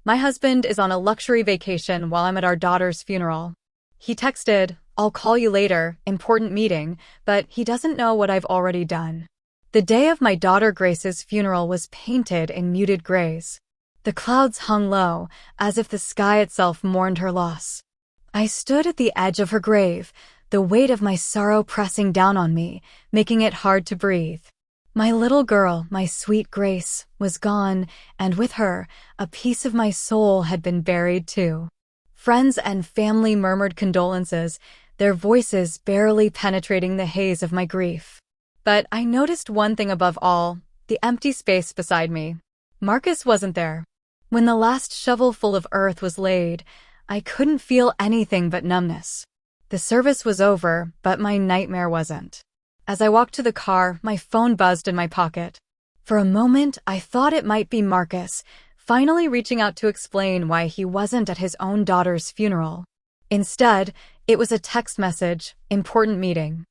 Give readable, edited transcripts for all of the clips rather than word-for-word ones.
My husband is on a luxury vacation while I'm at our daughter's funeral. He texted, "I'll call you later, important meeting," but he doesn't know what I've already done. The day of my daughter Grace's funeral was painted in muted grays. The clouds hung low, as if the sky itself mourned her loss. I stood at the edge of her grave, the weight of my sorrow pressing down on me, making it hard to breathe. My little girl, my sweet Grace, was gone, and with her, a piece of my soul had been buried too. Friends and family murmured condolences, their voices barely penetrating the haze of my grief. But I noticed one thing above all, the empty space beside me. Marcus wasn't there. When the last shovelful of earth was laid, I couldn't feel anything but numbness. The service was over, but my nightmare wasn't. As I walked to the car, my phone buzzed in my pocket. For a moment, I thought it might be Marcus, finally reaching out to explain why he wasn't at his own daughter's funeral. Instead, it was a text message, "Important meeting.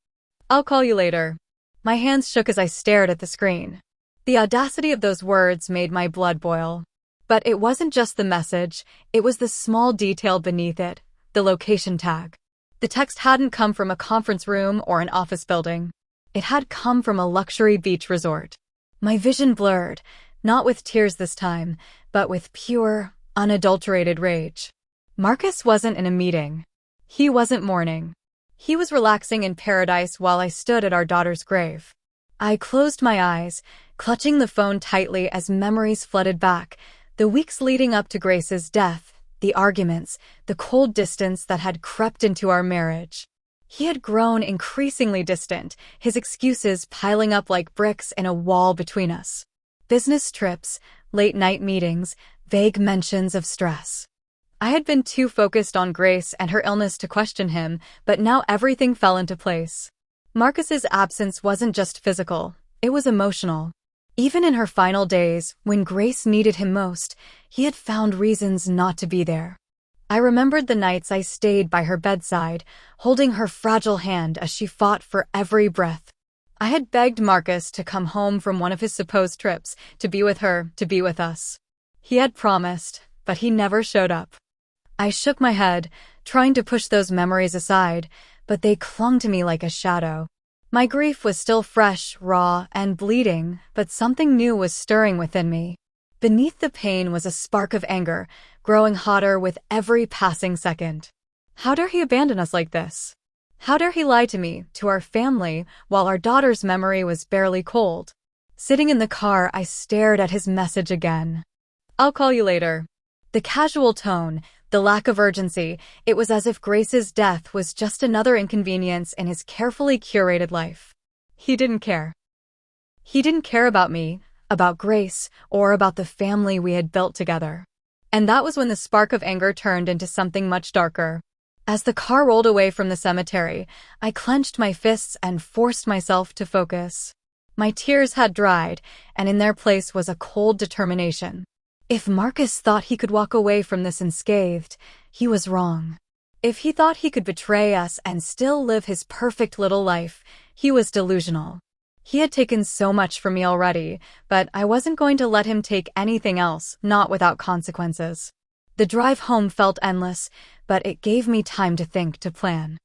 I'll call you later." My hands shook as I stared at the screen. The audacity of those words made my blood boil. But it wasn't just the message, it was the small detail beneath it, the location tag. The text hadn't come from a conference room or an office building. It had come from a luxury beach resort. My vision blurred, not with tears this time, but with pure, unadulterated rage. Marcus wasn't in a meeting. He wasn't mourning. He was relaxing in paradise while I stood at our daughter's grave. I closed my eyes, clutching the phone tightly as memories flooded back, the weeks leading up to Grace's death, the arguments, the cold distance that had crept into our marriage. He had grown increasingly distant, his excuses piling up like bricks in a wall between us. Business trips, late-night meetings, vague mentions of stress. I had been too focused on Grace and her illness to question him, but now everything fell into place. Marcus's absence wasn't just physical, it was emotional. Even in her final days, when Grace needed him most, he had found reasons not to be there. I remembered the nights I stayed by her bedside, holding her fragile hand as she fought for every breath. I had begged Marcus to come home from one of his supposed trips, to be with her, to be with us. He had promised, but he never showed up. I shook my head, trying to push those memories aside, but they clung to me like a shadow. My grief was still fresh, raw, and bleeding, but something new was stirring within me. Beneath the pain was a spark of anger, growing hotter with every passing second. How dare he abandon us like this? How dare he lie to me, to our family, while our daughter's memory was barely cold? Sitting in the car, I stared at his message again. "I'll call you later." The casual tone, the lack of urgency, it was as if Grace's death was just another inconvenience in his carefully curated life. He didn't care. He didn't care about me, about Grace, or about the family we had built together. And that was when the spark of anger turned into something much darker. As the car rolled away from the cemetery, I clenched my fists and forced myself to focus. My tears had dried, and in their place was a cold determination. If Marcus thought he could walk away from this unscathed, he was wrong. If he thought he could betray us and still live his perfect little life, he was delusional. He had taken so much from me already, but I wasn't going to let him take anything else, not without consequences. The drive home felt endless, but it gave me time to think, to plan.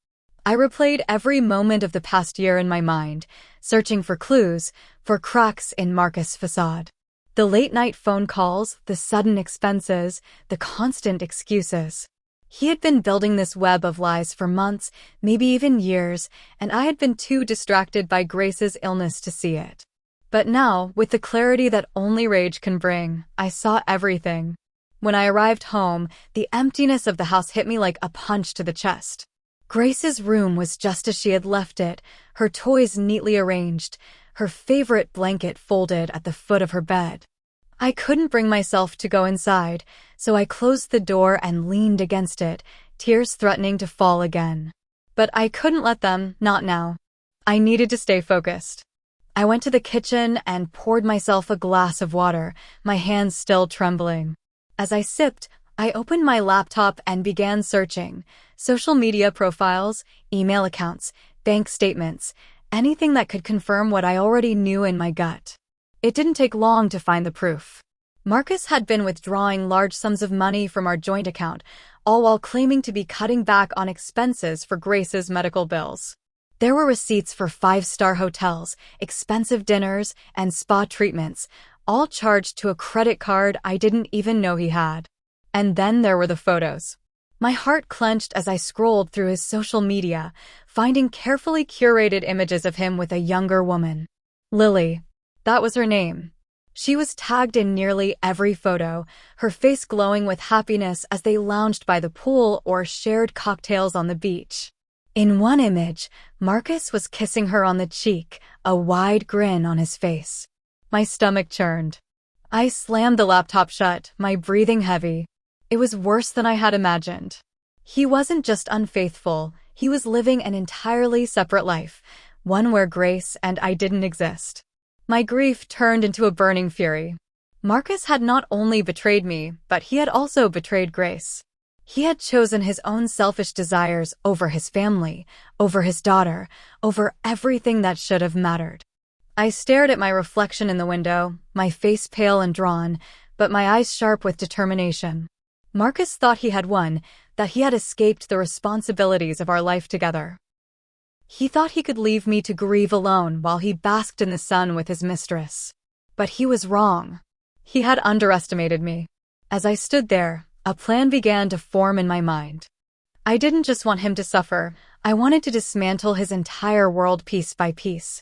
I replayed every moment of the past year in my mind, searching for clues, for cracks in Marcus' facade. The late-night phone calls, the sudden expenses, the constant excuses. He had been building this web of lies for months, maybe even years, and I had been too distracted by Grace's illness to see it. But now, with the clarity that only rage can bring, I saw everything. When I arrived home, the emptiness of the house hit me like a punch to the chest. Grace's room was just as she had left it, her toys neatly arranged, her favorite blanket folded at the foot of her bed. I couldn't bring myself to go inside, so I closed the door and leaned against it, tears threatening to fall again. But I couldn't let them, not now. I needed to stay focused. I went to the kitchen and poured myself a glass of water, my hands still trembling. As I sipped, I opened my laptop and began searching. Social media profiles, email accounts, bank statements, anything that could confirm what I already knew in my gut. It didn't take long to find the proof. Marcus had been withdrawing large sums of money from our joint account, all while claiming to be cutting back on expenses for Grace's medical bills. There were receipts for five-star hotels, expensive dinners, and spa treatments, all charged to a credit card I didn't even know he had. And then there were the photos. My heart clenched as I scrolled through his social media, finding carefully curated images of him with a younger woman. Lily. That was her name. She was tagged in nearly every photo, her face glowing with happiness as they lounged by the pool or shared cocktails on the beach. In one image, Marcus was kissing her on the cheek, a wide grin on his face. My stomach churned. I slammed the laptop shut, my breathing heavy. It was worse than I had imagined. He wasn't just unfaithful, he was living an entirely separate life, one where Grace and I didn't exist. My grief turned into a burning fury. Marcus had not only betrayed me, but he had also betrayed Grace. He had chosen his own selfish desires over his family, over his daughter, over everything that should have mattered. I stared at my reflection in the window, my face pale and drawn, but my eyes sharp with determination. Marcus thought he had won, that he had escaped the responsibilities of our life together. He thought he could leave me to grieve alone while he basked in the sun with his mistress. But he was wrong. He had underestimated me. As I stood there, a plan began to form in my mind. I didn't just want him to suffer, I wanted to dismantle his entire world piece by piece.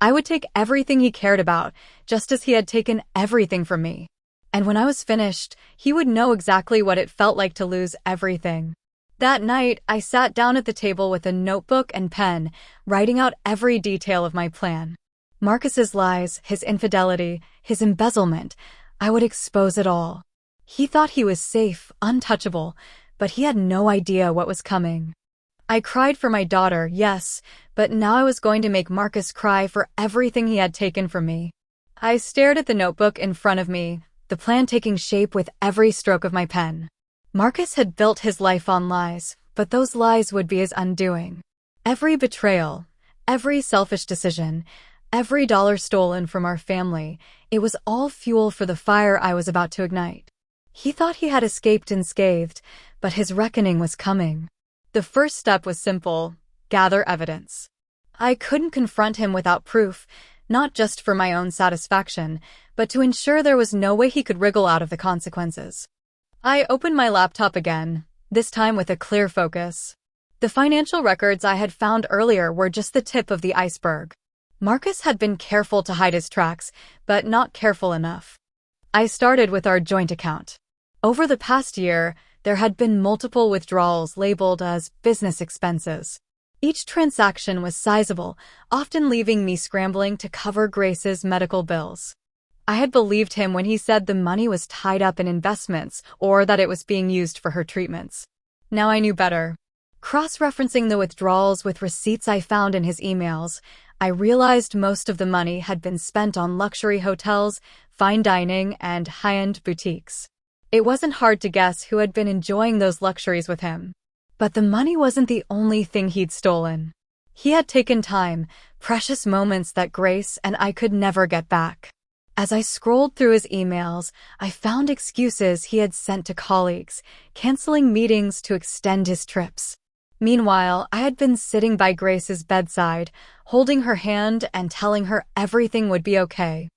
I would take everything he cared about, just as he had taken everything from me. And when I was finished, he would know exactly what it felt like to lose everything. That night, I sat down at the table with a notebook and pen, writing out every detail of my plan. Marcus's lies, his infidelity, his embezzlement, I would expose it all. He thought he was safe, untouchable, but he had no idea what was coming. I cried for my daughter, yes, but now I was going to make Marcus cry for everything he had taken from me. I stared at the notebook in front of me, the plan taking shape with every stroke of my pen. Marcus had built his life on lies, but those lies would be his undoing. Every betrayal, every selfish decision, every dollar stolen from our family, it was all fuel for the fire I was about to ignite. He thought he had escaped unscathed, but his reckoning was coming. The first step was simple: gather evidence. I couldn't confront him without proof, not just for my own satisfaction, but to ensure there was no way he could wriggle out of the consequences. I opened my laptop again, this time with a clear focus. The financial records I had found earlier were just the tip of the iceberg. Marcus had been careful to hide his tracks, but not careful enough. I started with our joint account. Over the past year, there had been multiple withdrawals labeled as business expenses. Each transaction was sizable, often leaving me scrambling to cover Grace's medical bills. I had believed him when he said the money was tied up in investments or that it was being used for her treatments. Now I knew better. Cross-referencing the withdrawals with receipts I found in his emails, I realized most of the money had been spent on luxury hotels, fine dining, and high-end boutiques. It wasn't hard to guess who had been enjoying those luxuries with him. But the money wasn't the only thing he'd stolen. He had taken time, precious moments that Grace and I could never get back. As I scrolled through his emails, I found excuses he had sent to colleagues, canceling meetings to extend his trips. Meanwhile, I had been sitting by Grace's bedside, holding her hand and telling her everything would be okay.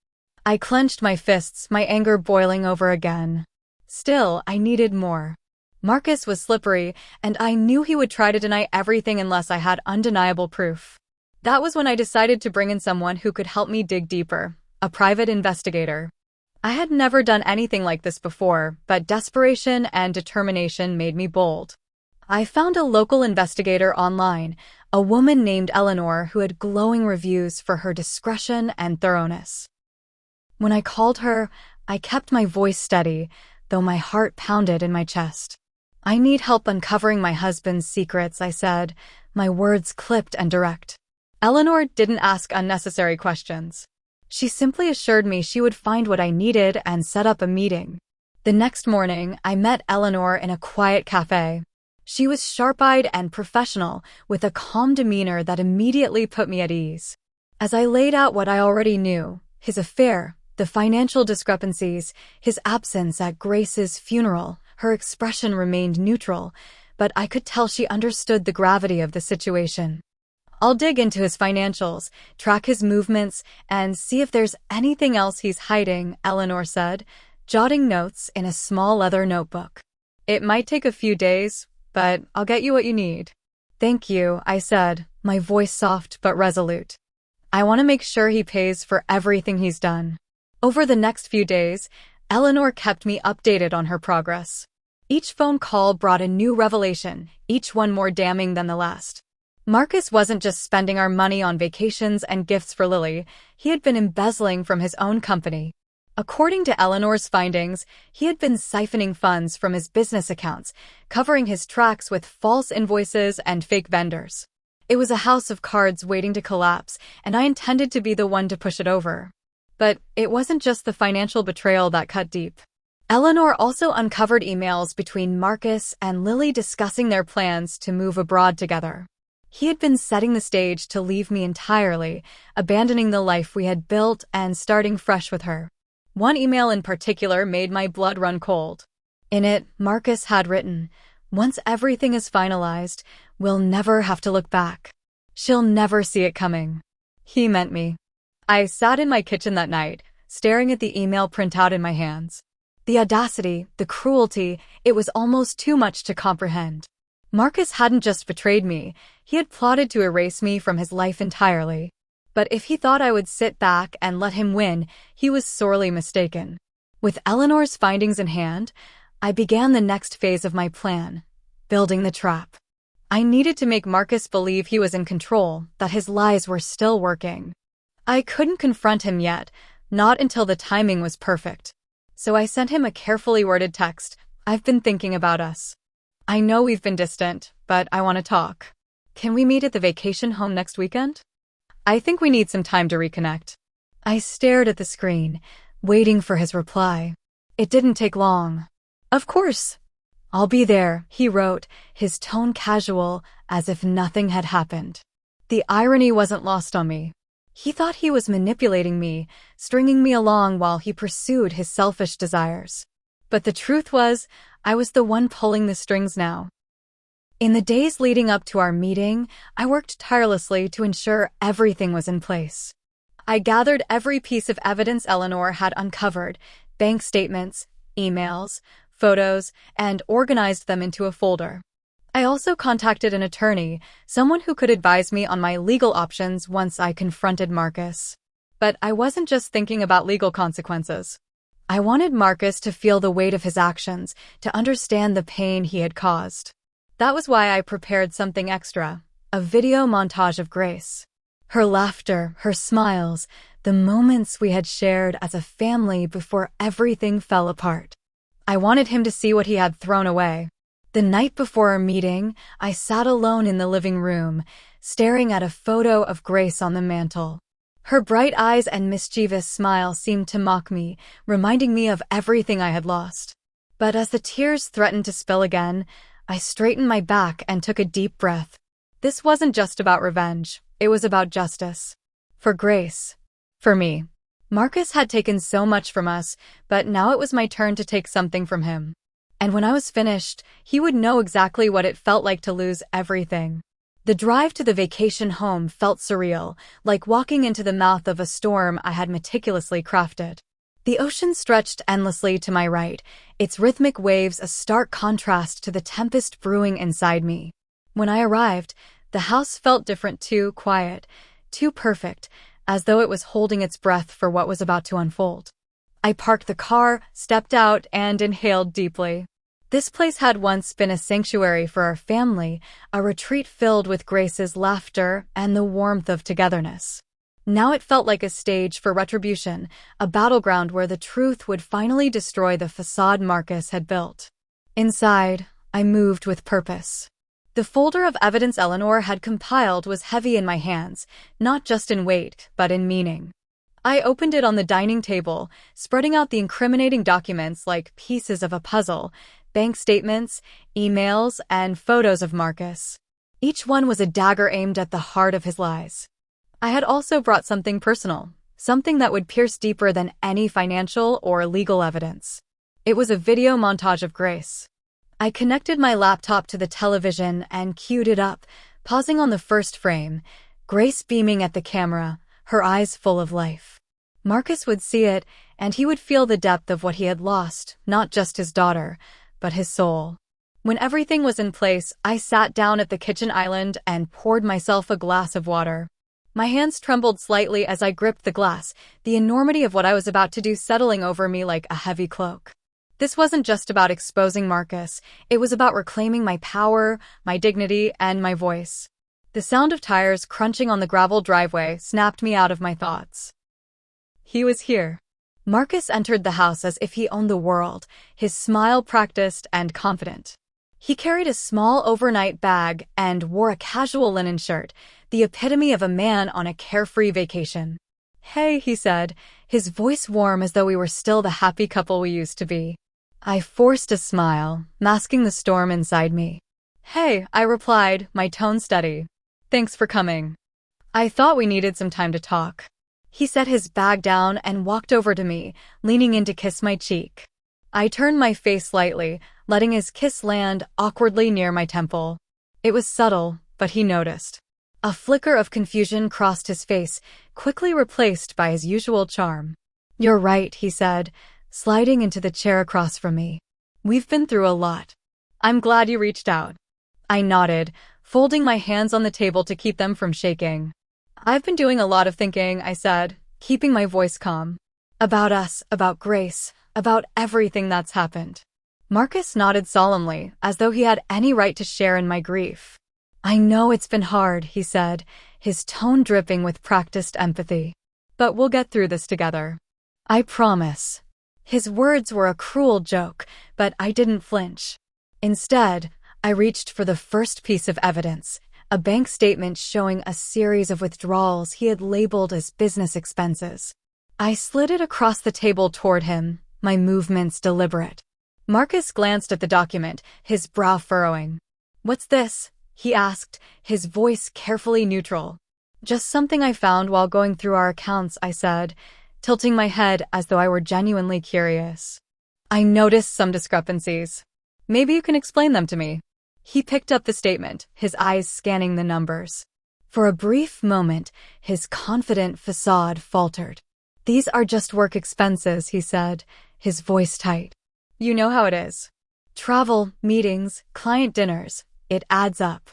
I clenched my fists, my anger boiling over again. Still, I needed more. Marcus was slippery, and I knew he would try to deny everything unless I had undeniable proof. That was when I decided to bring in someone who could help me dig deeper. A private investigator. I had never done anything like this before, but desperation and determination made me bold. I found a local investigator online, a woman named Eleanor who had glowing reviews for her discretion and thoroughness. When I called her, I kept my voice steady, though my heart pounded in my chest. "I need help uncovering my husband's secrets," I said, my words clipped and direct. Eleanor didn't ask unnecessary questions. She simply assured me she would find what I needed and set up a meeting. The next morning, I met Eleanor in a quiet cafe. She was sharp-eyed and professional, with a calm demeanor that immediately put me at ease. As I laid out what I already knew, his affair, The financial discrepancies, his absence at Grace's funeral, her expression remained neutral, but I could tell she understood the gravity of the situation. I'll dig into his financials, track his movements, and see if there's anything else he's hiding, Eleanor said, jotting notes in a small leather notebook. It might take a few days, but I'll get you what you need. Thank you, I said, my voice soft but resolute. I want to make sure he pays for everything he's done. Over the next few days, Eleanor kept me updated on her progress. Each phone call brought a new revelation, each one more damning than the last. Marcus wasn't just spending our money on vacations and gifts for Lily, he had been embezzling from his own company. According to Eleanor's findings, he had been siphoning funds from his business accounts, covering his tracks with false invoices and fake vendors. It was a house of cards waiting to collapse, and I intended to be the one to push it over. But it wasn't just the financial betrayal that cut deep. Eleanor also uncovered emails between Marcus and Lily discussing their plans to move abroad together. He had been setting the stage to leave me entirely, abandoning the life we had built and starting fresh with her. One email in particular made my blood run cold. In it, Marcus had written, "Once everything is finalized, we'll never have to look back. She'll never see it coming." He meant me. I sat in my kitchen that night, staring at the email printout in my hands. The audacity, the cruelty, it was almost too much to comprehend. Marcus hadn't just betrayed me, he had plotted to erase me from his life entirely. But if he thought I would sit back and let him win, he was sorely mistaken. With Eleanor's findings in hand, I began the next phase of my plan, building the trap. I needed to make Marcus believe he was in control, that his lies were still working. I couldn't confront him yet, not until the timing was perfect. So I sent him a carefully worded text. "I've been thinking about us. I know we've been distant, but I want to talk. Can we meet at the vacation home next weekend? I think we need some time to reconnect." I stared at the screen, waiting for his reply. It didn't take long. "Of course. I'll be there," he wrote, his tone casual, as if nothing had happened. The irony wasn't lost on me. He thought he was manipulating me, stringing me along while he pursued his selfish desires. But the truth was, I was the one pulling the strings now. In the days leading up to our meeting, I worked tirelessly to ensure everything was in place. I gathered every piece of evidence Eleanor had uncovered, bank statements, emails, photos, and organized them into a folder. I also contacted an attorney, someone who could advise me on my legal options once I confronted Marcus. But I wasn't just thinking about legal consequences. I wanted Marcus to feel the weight of his actions, to understand the pain he had caused. That was why I prepared something extra, a video montage of Grace. Her laughter, her smiles, the moments we had shared as a family before everything fell apart. I wanted him to see what he had thrown away. The night before our meeting, I sat alone in the living room, staring at a photo of Grace on the mantel. Her bright eyes and mischievous smile seemed to mock me, reminding me of everything I had lost. But as the tears threatened to spill again, I straightened my back and took a deep breath. This wasn't just about revenge, it was about justice. For Grace. For me. Marcus had taken so much from us, but now it was my turn to take something from him. And when I was finished, he would know exactly what it felt like to lose everything. The drive to the vacation home felt surreal, like walking into the mouth of a storm I had meticulously crafted. The ocean stretched endlessly to my right, its rhythmic waves a stark contrast to the tempest brewing inside me. When I arrived, the house felt different, too quiet, too perfect, as though it was holding its breath for what was about to unfold. I parked the car, stepped out, and inhaled deeply. This place had once been a sanctuary for our family, a retreat filled with Grace's laughter and the warmth of togetherness. Now it felt like a stage for retribution, a battleground where the truth would finally destroy the facade Marcus had built. Inside, I moved with purpose. The folder of evidence Eleanor had compiled was heavy in my hands, not just in weight, but in meaning. I opened it on the dining table, spreading out the incriminating documents like pieces of a puzzle, bank statements, emails, and photos of Marcus. Each one was a dagger aimed at the heart of his lies. I had also brought something personal, something that would pierce deeper than any financial or legal evidence. It was a video montage of Grace. I connected my laptop to the television and queued it up, pausing on the first frame, Grace beaming at the camera, her eyes full of life. Marcus would see it, and he would feel the depth of what he had lost, not just his daughter, but his soul. When everything was in place, I sat down at the kitchen island and poured myself a glass of water. My hands trembled slightly as I gripped the glass, the enormity of what I was about to do settling over me like a heavy cloak. This wasn't just about exposing Marcus, it was about reclaiming my power, my dignity, and my voice. The sound of tires crunching on the gravel driveway snapped me out of my thoughts. He was here. Marcus entered the house as if he owned the world, his smile practiced and confident. He carried a small overnight bag and wore a casual linen shirt, the epitome of a man on a carefree vacation. "Hey," he said, his voice warm as though we were still the happy couple we used to be. I forced a smile, masking the storm inside me. "Hey," I replied, my tone steady. "Thanks for coming. I thought we needed some time to talk." He set his bag down and walked over to me, leaning in to kiss my cheek. I turned my face slightly, letting his kiss land awkwardly near my temple. It was subtle, but he noticed. A flicker of confusion crossed his face, quickly replaced by his usual charm. "You're right," he said, sliding into the chair across from me. "We've been through a lot. I'm glad you reached out." I nodded, folding my hands on the table to keep them from shaking. "I've been doing a lot of thinking," I said, keeping my voice calm. "About us, about Grace, about everything that's happened." Marcus nodded solemnly, as though he had any right to share in my grief. "I know it's been hard," he said, his tone dripping with practiced empathy. "But we'll get through this together. I promise." His words were a cruel joke, but I didn't flinch. Instead, I reached for the first piece of evidence, a bank statement showing a series of withdrawals he had labeled as business expenses. I slid it across the table toward him, my movements deliberate. Marcus glanced at the document, his brow furrowing. "What's this?" he asked, his voice carefully neutral. "Just something I found while going through our accounts," I said, tilting my head as though I were genuinely curious. "I noticed some discrepancies. Maybe you can explain them to me." He picked up the statement, his eyes scanning the numbers. For a brief moment, his confident facade faltered. "These are just work expenses," he said, his voice tight. "You know how it is. Travel, meetings, client dinners, it adds up."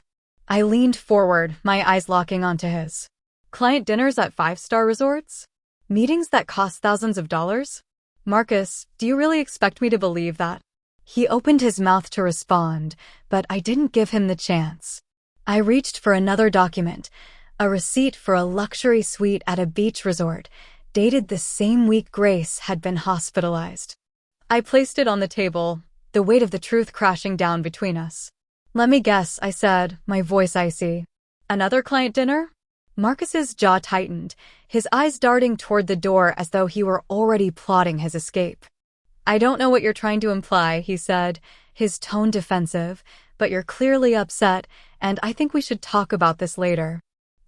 I leaned forward, my eyes locking onto his. "Client dinners at five-star resorts? Meetings that cost thousands of dollars? Marcus, do you really expect me to believe that?" He opened his mouth to respond, but I didn't give him the chance. I reached for another document, a receipt for a luxury suite at a beach resort, dated the same week Grace had been hospitalized. I placed it on the table, the weight of the truth crashing down between us. "Let me guess," I said, my voice icy. "Another client dinner?" Marcus's jaw tightened, his eyes darting toward the door as though he were already plotting his escape. "I don't know what you're trying to imply," he said, his tone defensive, "but you're clearly upset, and I think we should talk about this later."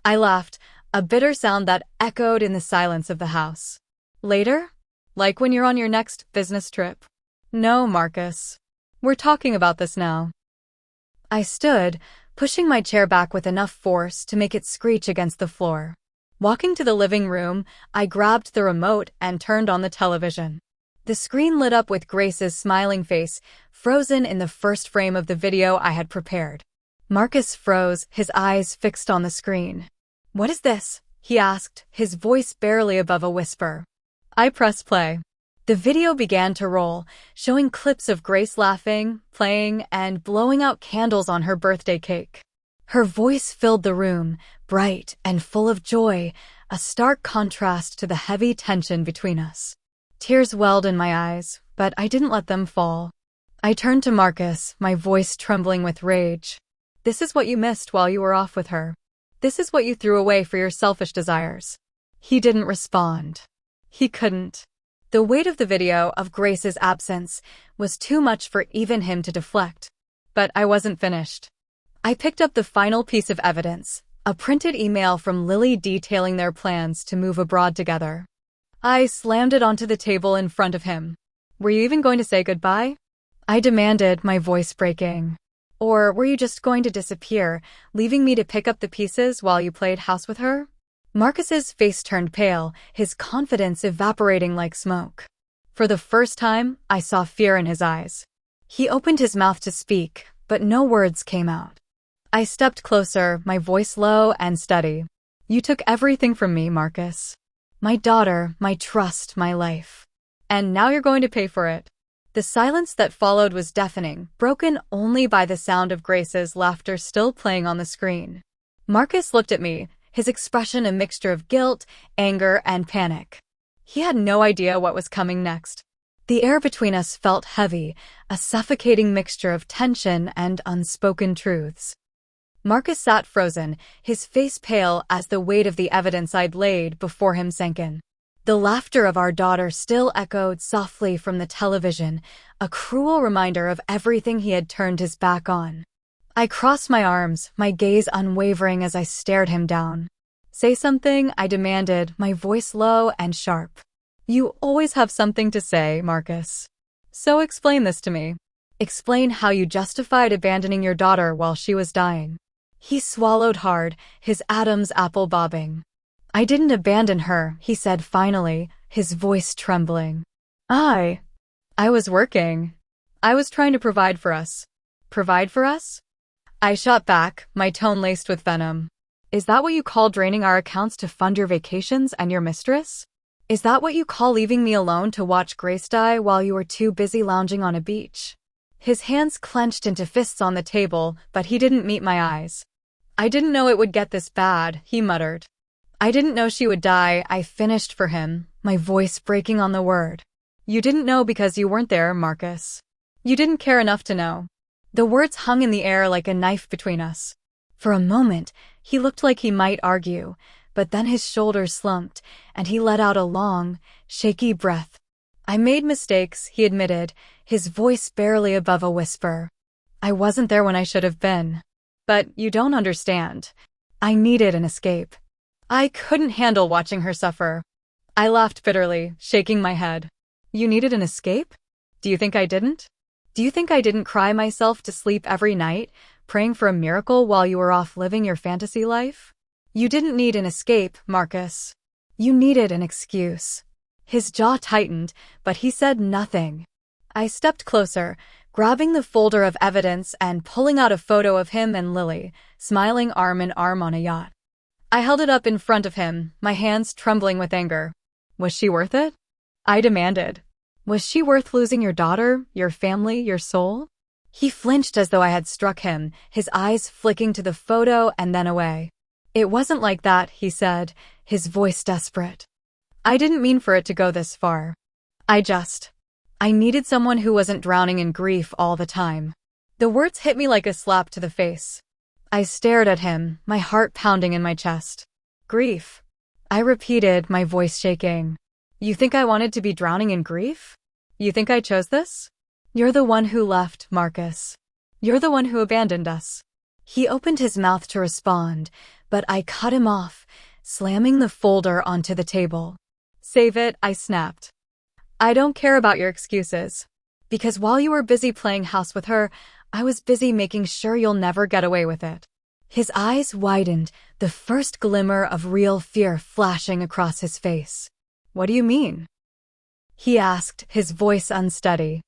I laughed, a bitter sound that echoed in the silence of the house. "Later? Like when you're on your next business trip?" "No, Marcus. We're talking about this now." I stood, pushing my chair back with enough force to make it screech against the floor. Walking to the living room, I grabbed the remote and turned on the television. The screen lit up with Grace's smiling face, frozen in the first frame of the video I had prepared. Marcus froze, his eyes fixed on the screen. "What is this?" he asked, his voice barely above a whisper. I pressed play. The video began to roll, showing clips of Grace laughing, playing, and blowing out candles on her birthday cake. Her voice filled the room, bright and full of joy, a stark contrast to the heavy tension between us. Tears welled in my eyes, but I didn't let them fall. I turned to Marcus, my voice trembling with rage. "This is what you missed while you were off with her. This is what you threw away for your selfish desires." He didn't respond. He couldn't. The weight of the video, of Grace's absence, was too much for even him to deflect. But I wasn't finished. I picked up the final piece of evidence, A printed email from Lily detailing their plans to move abroad together. I slammed it onto the table in front of him. Were you even going to say goodbye? I demanded, my voice breaking. Or were you just going to disappear, leaving me to pick up the pieces while you played house with her? Marcus's face turned pale, his confidence evaporating like smoke. For the first time, I saw fear in his eyes. He opened his mouth to speak, but no words came out. I stepped closer, my voice low and steady. You took everything from me, Marcus. My daughter, my trust, my life. And now you're going to pay for it. The silence that followed was deafening, broken only by the sound of Grace's laughter still playing on the screen. Marcus looked at me, his expression a mixture of guilt, anger, and panic. He had no idea what was coming next. The air between us felt heavy, a suffocating mixture of tension and unspoken truths. Marcus sat frozen, his face pale as the weight of the evidence I'd laid before him sank in. The laughter of our daughter still echoed softly from the television, a cruel reminder of everything he had turned his back on. I crossed my arms, my gaze unwavering as I stared him down. Say something, I demanded, my voice low and sharp. You always have something to say, Marcus. So explain this to me. Explain how you justified abandoning your daughter while she was dying. He swallowed hard, his Adam's apple bobbing. I didn't abandon her, he said finally, his voice trembling. I was working. I was trying to provide for us. Provide for us? I shot back, my tone laced with venom. Is that what you call draining our accounts to fund your vacations and your mistress? Is that what you call leaving me alone to watch Grace die while you were too busy lounging on a beach? His hands clenched into fists on the table, but he didn't meet my eyes. I didn't know it would get this bad, he muttered. I didn't know she would die, I finished for him, my voice breaking on the word. You didn't know because you weren't there, Marcus. You didn't care enough to know. The words hung in the air like a knife between us. For a moment, he looked like he might argue, but then his shoulders slumped, and he let out a long, shaky breath. I made mistakes, he admitted, his voice barely above a whisper. I wasn't there when I should have been. But you don't understand. I needed an escape. I couldn't handle watching her suffer. I laughed bitterly, shaking my head. You needed an escape? Do you think I didn't? Do you think I didn't cry myself to sleep every night, praying for a miracle while you were off living your fantasy life? You didn't need an escape, Marcus. You needed an excuse. His jaw tightened, but he said nothing. I stepped closer, grabbing the folder of evidence and pulling out a photo of him and Lily, smiling arm in arm on a yacht. I held it up in front of him, my hands trembling with anger. Was she worth it? I demanded. Was she worth losing your daughter, your family, your soul? He flinched as though I had struck him, his eyes flicking to the photo and then away. It wasn't like that, he said, his voice desperate. I didn't mean for it to go this far. I needed someone who wasn't drowning in grief all the time. The words hit me like a slap to the face. I stared at him, my heart pounding in my chest. Grief. I repeated, my voice shaking. You think I wanted to be drowning in grief? You think I chose this? You're the one who left, Marcus. You're the one who abandoned us. He opened his mouth to respond, but I cut him off, slamming the folder onto the table. Save it, I snapped. I don't care about your excuses. Because while you were busy playing house with her, I was busy making sure you'll never get away with it. His eyes widened, the first glimmer of real fear flashing across his face. What do you mean? He asked, his voice unsteady.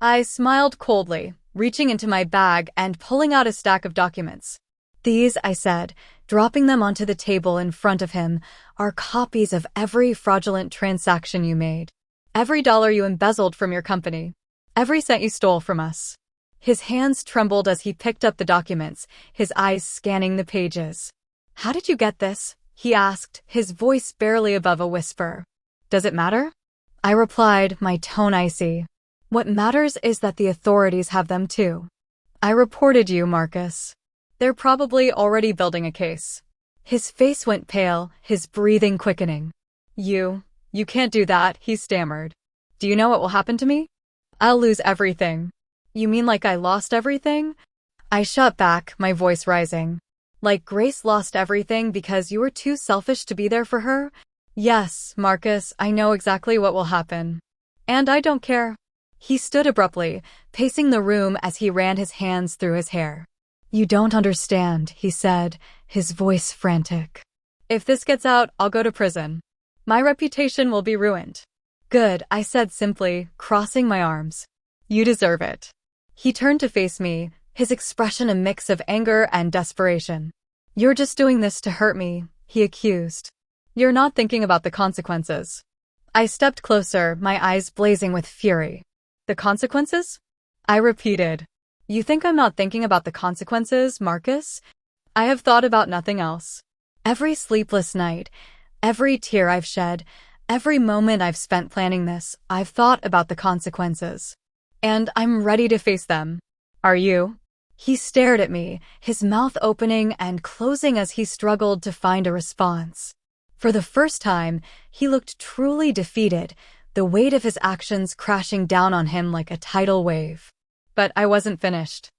I smiled coldly, reaching into my bag and pulling out a stack of documents. These, I said, dropping them onto the table in front of him, are copies of every fraudulent transaction you made. Every dollar you embezzled from your company. Every cent you stole from us. His hands trembled as he picked up the documents, his eyes scanning the pages. How did you get this? He asked, his voice barely above a whisper. Does it matter? I replied, my tone icy. What matters is that the authorities have them too. I reported you, Marcus. They're probably already building a case. His face went pale, his breathing quickening. You can't do that, he stammered. Do you know what will happen to me? I'll lose everything. You mean like I lost everything? I shot back, my voice rising. Like Grace lost everything because you were too selfish to be there for her? Yes, Marcus, I know exactly what will happen. And I don't care. He stood abruptly, pacing the room as he ran his hands through his hair. You don't understand, he said, his voice frantic. If this gets out, I'll go to prison. My reputation will be ruined. Good, I said simply, crossing my arms. You deserve it. He turned to face me, his expression a mix of anger and desperation. You're just doing this to hurt me, he accused. You're not thinking about the consequences. I stepped closer, my eyes blazing with fury. The consequences? I repeated. You think I'm not thinking about the consequences, Marcus? I have thought about nothing else. Every sleepless night, every tear I've shed, every moment I've spent planning this, I've thought about the consequences. And I'm ready to face them. Are you? He stared at me, his mouth opening and closing as he struggled to find a response. For the first time, he looked truly defeated, the weight of his actions crashing down on him like a tidal wave. But I wasn't finished.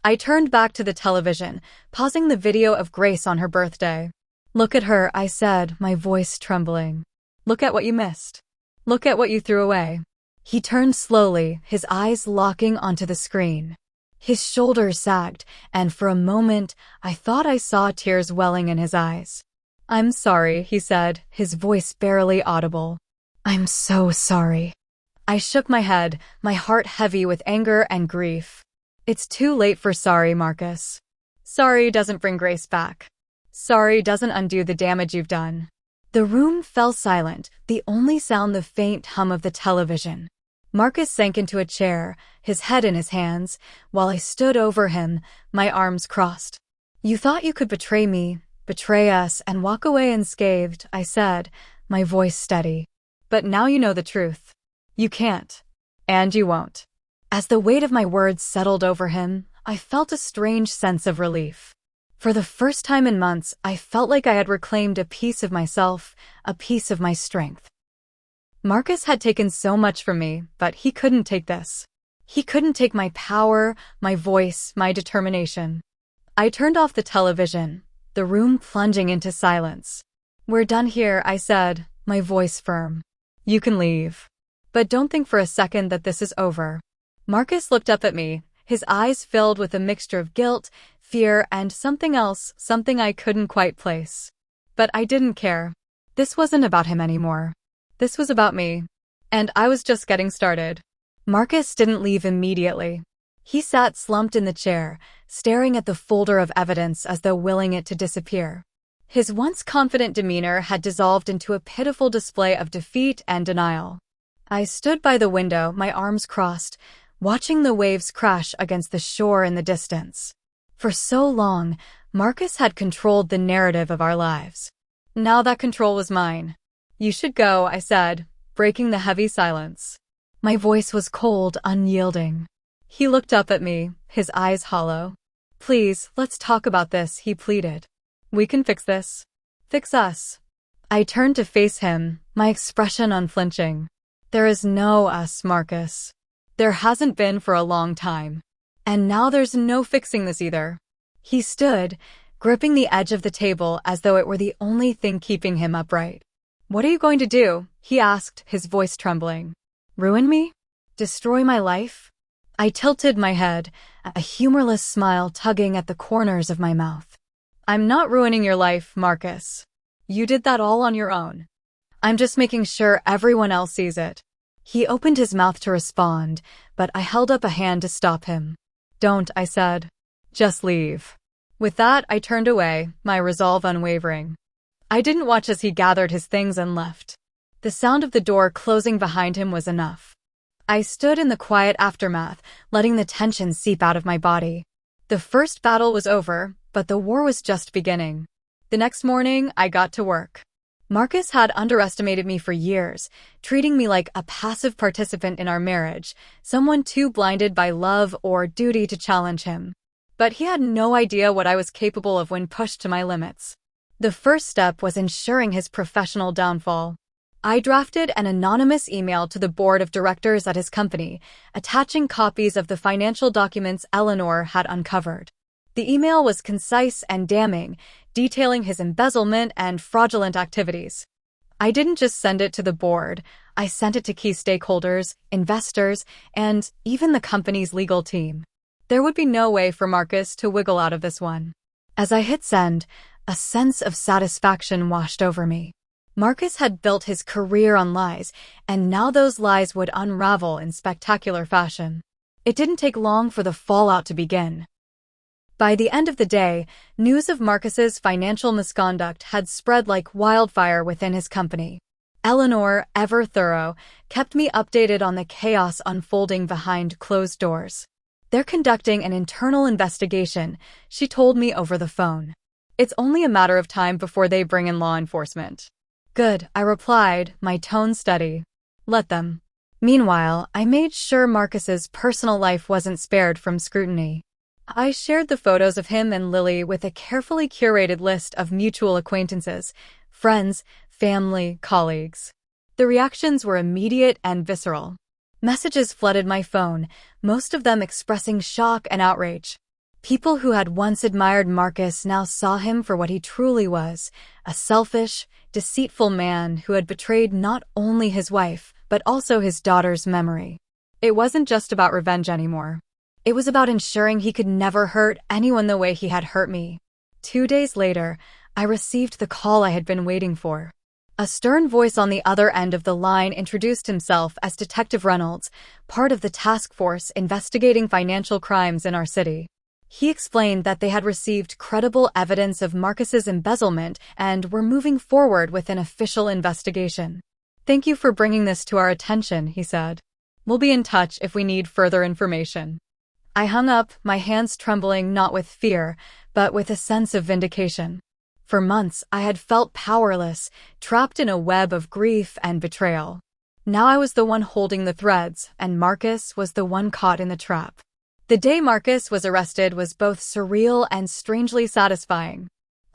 I turned back to the television, pausing the video of Grace on her birthday. Look at her, I said, my voice trembling. Look at what you missed. Look at what you threw away. He turned slowly, his eyes locking onto the screen. His shoulders sagged, and for a moment, I thought I saw tears welling in his eyes. I'm sorry, he said, his voice barely audible. I'm so sorry. I shook my head, my heart heavy with anger and grief. It's too late for sorry, Marcus. Sorry doesn't bring Grace back. Sorry doesn't undo the damage you've done. The room fell silent, the only sound the faint hum of the television. Marcus sank into a chair, his head in his hands, while I stood over him, my arms crossed. You thought you could betray me, betray us, and walk away unscathed, I said, my voice steady. But now you know the truth. You can't. And you won't. As the weight of my words settled over him, I felt a strange sense of relief. For the first time in months, I felt like I had reclaimed a piece of myself, a piece of my strength. Marcus had taken so much from me, but he couldn't take this. He couldn't take my power, my voice, my determination. I turned off the television, the room plunging into silence. We're done here, I said, my voice firm. You can leave. But don't think for a second that this is over. Marcus looked up at me, his eyes filled with a mixture of guilt, fear, and something else, something I couldn't quite place. But I didn't care. This wasn't about him anymore. This was about me. And I was just getting started. Marcus didn't leave immediately. He sat slumped in the chair, staring at the folder of evidence as though willing it to disappear. His once confident demeanor had dissolved into a pitiful display of defeat and denial. I stood by the window, my arms crossed, watching the waves crash against the shore in the distance. For so long, Marcus had controlled the narrative of our lives. Now that control was mine. You should go, I said, breaking the heavy silence. My voice was cold, unyielding. He looked up at me, his eyes hollow. Please, let's talk about this, he pleaded. We can fix this. Fix us. I turned to face him, my expression unflinching. There is no us, Marcus. There hasn't been for a long time. And now there's no fixing this either. He stood, gripping the edge of the table as though it were the only thing keeping him upright. What are you going to do? He asked, his voice trembling. Ruin me? Destroy my life? I tilted my head, a humorless smile tugging at the corners of my mouth. I'm not ruining your life, Marcus. You did that all on your own. I'm just making sure everyone else sees it. He opened his mouth to respond, but I held up a hand to stop him. Don't, I said. Just leave. With that, I turned away, my resolve unwavering. I didn't watch as he gathered his things and left. The sound of the door closing behind him was enough. I stood in the quiet aftermath, letting the tension seep out of my body. The first battle was over, but the war was just beginning. The next morning, I got to work. Marcus had underestimated me for years, treating me like a passive participant in our marriage, someone too blinded by love or duty to challenge him. But he had no idea what I was capable of when pushed to my limits. The first step was ensuring his professional downfall. I drafted an anonymous email to the board of directors at his company, attaching copies of the financial documents Eleanor had uncovered. The email was concise and damning, detailing his embezzlement and fraudulent activities. I didn't just send it to the board, I sent it to key stakeholders, investors, and even the company's legal team. There would be no way for Marcus to wiggle out of this one. As I hit send, a sense of satisfaction washed over me. Marcus had built his career on lies, and now those lies would unravel in spectacular fashion. It didn't take long for the fallout to begin. By the end of the day, news of Marcus's financial misconduct had spread like wildfire within his company. Eleanor, ever thorough, kept me updated on the chaos unfolding behind closed doors. "They're conducting an internal investigation," she told me over the phone. "It's only a matter of time before they bring in law enforcement." "Good," I replied, my tone steady. "Let them." Meanwhile, I made sure Marcus's personal life wasn't spared from scrutiny. I shared the photos of him and Lily with a carefully curated list of mutual acquaintances, friends, family, colleagues. The reactions were immediate and visceral. Messages flooded my phone, most of them expressing shock and outrage. People who had once admired Marcus now saw him for what he truly was, a selfish, deceitful man who had betrayed not only his wife, but also his daughter's memory. It wasn't just about revenge anymore. It was about ensuring he could never hurt anyone the way he had hurt me. 2 days later, I received the call I had been waiting for. A stern voice on the other end of the line introduced himself as Detective Reynolds, part of the task force investigating financial crimes in our city. He explained that they had received credible evidence of Marcus's embezzlement and were moving forward with an official investigation. "Thank you for bringing this to our attention," he said. "We'll be in touch if we need further information." I hung up, my hands trembling not with fear, but with a sense of vindication. For months, I had felt powerless, trapped in a web of grief and betrayal. Now I was the one holding the threads, and Marcus was the one caught in the trap. The day Marcus was arrested was both surreal and strangely satisfying.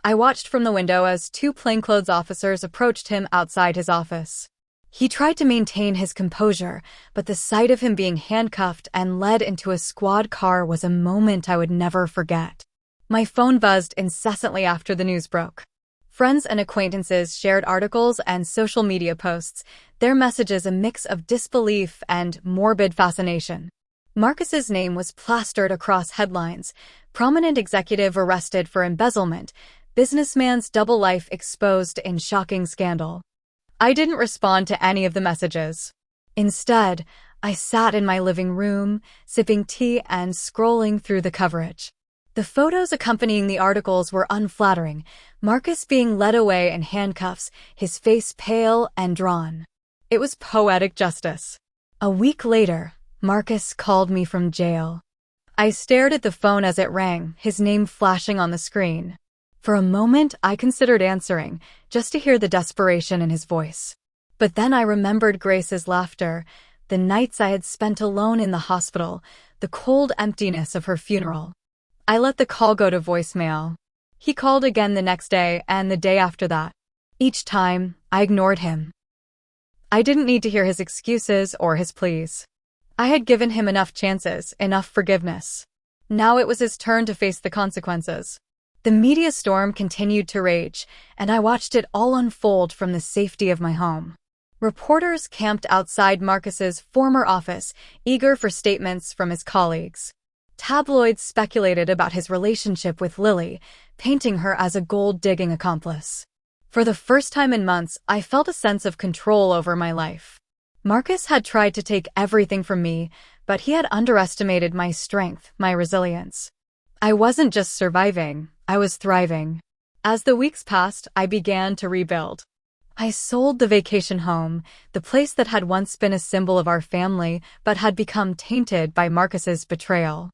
I watched from the window as 2 plainclothes officers approached him outside his office. He tried to maintain his composure, but the sight of him being handcuffed and led into a squad car was a moment I would never forget. My phone buzzed incessantly after the news broke. Friends and acquaintances shared articles and social media posts, their messages a mix of disbelief and morbid fascination. Marcus's name was plastered across headlines: prominent executive arrested for embezzlement, businessman's double life exposed in shocking scandal. I didn't respond to any of the messages. Instead, I sat in my living room, sipping tea and scrolling through the coverage. The photos accompanying the articles were unflattering, Marcus being led away in handcuffs, his face pale and drawn. It was poetic justice. A week later, Marcus called me from jail. I stared at the phone as it rang, his name flashing on the screen. For a moment, I considered answering, just to hear the desperation in his voice. But then I remembered Grace's laughter, the nights I had spent alone in the hospital, the cold emptiness of her funeral. I let the call go to voicemail. He called again the next day and the day after that. Each time, I ignored him. I didn't need to hear his excuses or his pleas. I had given him enough chances, enough forgiveness. Now it was his turn to face the consequences. The media storm continued to rage, and I watched it all unfold from the safety of my home. Reporters camped outside Marcus's former office, eager for statements from his colleagues. Tabloids speculated about his relationship with Lily, painting her as a gold-digging accomplice. For the first time in months, I felt a sense of control over my life. Marcus had tried to take everything from me, but he had underestimated my strength, my resilience. I wasn't just surviving, I was thriving. As the weeks passed, I began to rebuild. I sold the vacation home, the place that had once been a symbol of our family, but had become tainted by Marcus's betrayal.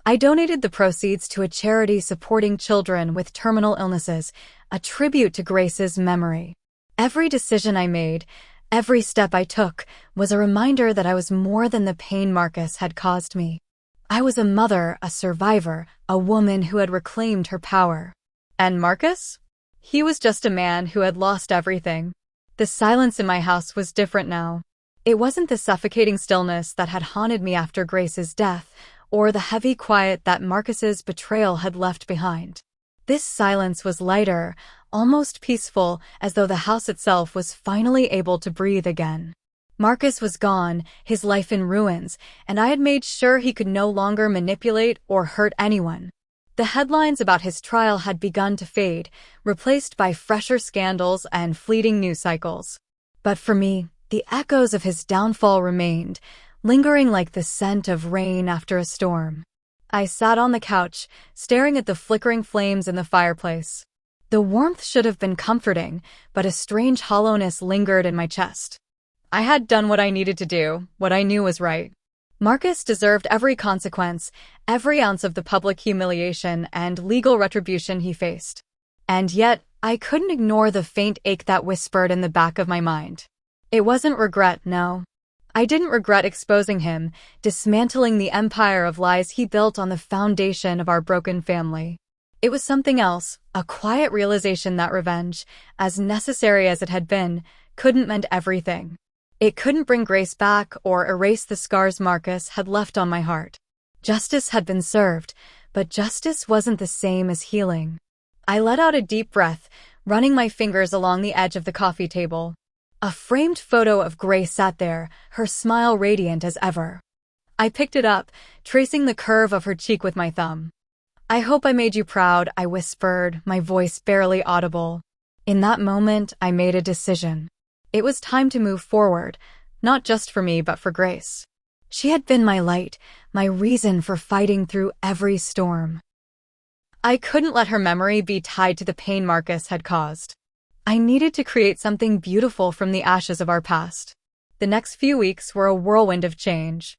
I donated the proceeds to a charity supporting children with terminal illnesses, a tribute to Grace's memory. Every decision I made, every step I took, was a reminder that I was more than the pain Marcus had caused me. I was a mother, a survivor, a woman who had reclaimed her power. And Marcus? He was just a man who had lost everything. The silence in my house was different now. It wasn't the suffocating stillness that had haunted me after Grace's death, or the heavy quiet that Marcus's betrayal had left behind. This silence was lighter, almost peaceful, as though the house itself was finally able to breathe again. Marcus was gone, his life in ruins, and I had made sure he could no longer manipulate or hurt anyone. The headlines about his trial had begun to fade, replaced by fresher scandals and fleeting news cycles. But for me, the echoes of his downfall remained, lingering like the scent of rain after a storm. I sat on the couch, staring at the flickering flames in the fireplace. The warmth should have been comforting, but a strange hollowness lingered in my chest. I had done what I needed to do, what I knew was right. Marcus deserved every consequence, every ounce of the public humiliation and legal retribution he faced. And yet, I couldn't ignore the faint ache that whispered in the back of my mind. It wasn't regret, no. I didn't regret exposing him, dismantling the empire of lies he built on the foundation of our broken family. It was something else, a quiet realization that revenge, as necessary as it had been, couldn't mend everything. It couldn't bring Grace back or erase the scars Marcus had left on my heart. Justice had been served, but justice wasn't the same as healing. I let out a deep breath, running my fingers along the edge of the coffee table. A framed photo of Grace sat there, her smile radiant as ever. I picked it up, tracing the curve of her cheek with my thumb. "I hope I made you proud," I whispered, my voice barely audible. In that moment, I made a decision. It was time to move forward, not just for me but for Grace. She had been my light, my reason for fighting through every storm. I couldn't let her memory be tied to the pain Marcus had caused. I needed to create something beautiful from the ashes of our past. The next few weeks were a whirlwind of change.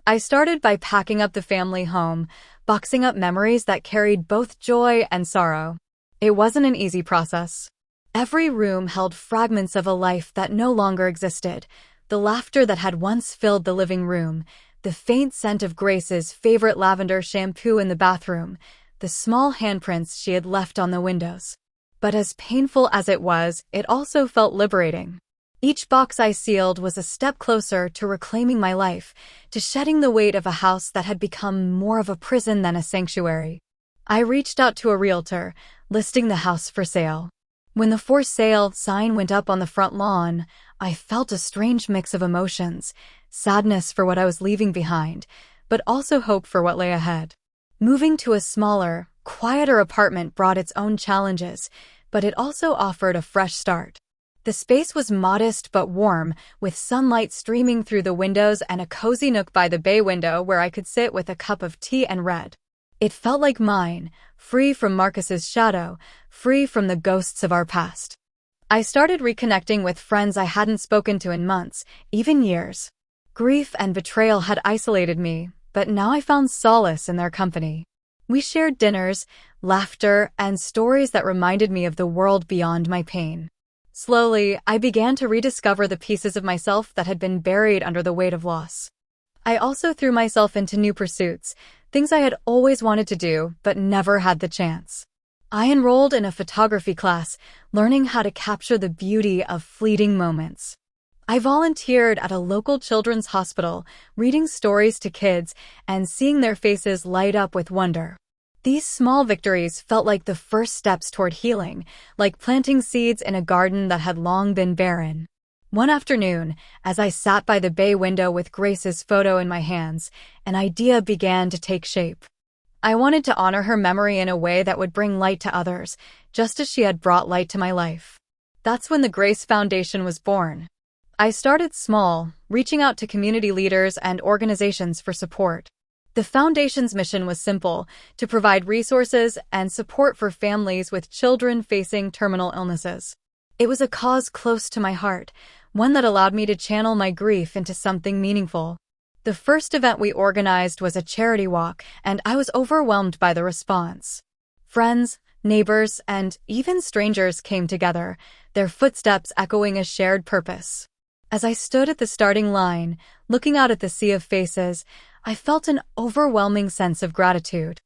I started by packing up the family home, boxing up memories that carried both joy and sorrow. It wasn't an easy process. Every room held fragments of a life that no longer existed, the laughter that had once filled the living room, the faint scent of Grace's favorite lavender shampoo in the bathroom, the small handprints she had left on the windows. But as painful as it was, it also felt liberating. Each box I sealed was a step closer to reclaiming my life, to shedding the weight of a house that had become more of a prison than a sanctuary. I reached out to a realtor, listing the house for sale. When the for sale sign went up on the front lawn, I felt a strange mix of emotions, sadness for what I was leaving behind, but also hope for what lay ahead. Moving to a smaller, quieter apartment brought its own challenges, but it also offered a fresh start. The space was modest but warm, with sunlight streaming through the windows and a cozy nook by the bay window where I could sit with a cup of tea and read. It felt like mine, free from Marcus's shadow, free from the ghosts of our past. I started reconnecting with friends I hadn't spoken to in months, even years. Grief and betrayal had isolated me, but now I found solace in their company. We shared dinners, laughter, and stories that reminded me of the world beyond my pain. Slowly, I began to rediscover the pieces of myself that had been buried under the weight of loss. I also threw myself into new pursuits, things I had always wanted to do, but never had the chance. I enrolled in a photography class, learning how to capture the beauty of fleeting moments. I volunteered at a local children's hospital, reading stories to kids and seeing their faces light up with wonder. These small victories felt like the first steps toward healing, like planting seeds in a garden that had long been barren. One afternoon, as I sat by the bay window with Grace's photo in my hands, an idea began to take shape. I wanted to honor her memory in a way that would bring light to others, just as she had brought light to my life. That's when the Grace Foundation was born. I started small, reaching out to community leaders and organizations for support. The foundation's mission was simple: to provide resources and support for families with children facing terminal illnesses. It was a cause close to my heart, one that allowed me to channel my grief into something meaningful. The first event we organized was a charity walk, and I was overwhelmed by the response. Friends, neighbors, and even strangers came together, their footsteps echoing a shared purpose. As I stood at the starting line, looking out at the sea of faces, I felt an overwhelming sense of gratitude.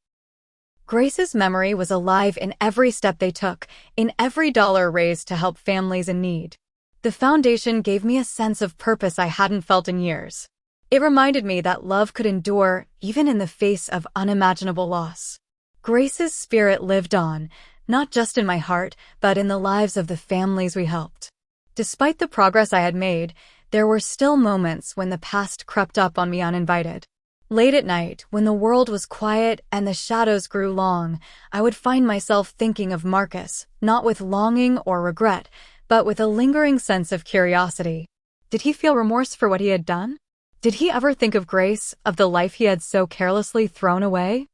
Grace's memory was alive in every step they took, in every dollar raised to help families in need. The foundation gave me a sense of purpose I hadn't felt in years. It reminded me that love could endure even in the face of unimaginable loss. Grace's spirit lived on, not just in my heart, but in the lives of the families we helped. Despite the progress I had made, there were still moments when the past crept up on me uninvited. Late at night, when the world was quiet and the shadows grew long, I would find myself thinking of Marcus, not with longing or regret, but with a lingering sense of curiosity. Did he feel remorse for what he had done? Did he ever think of Grace, of the life he had so carelessly thrown away?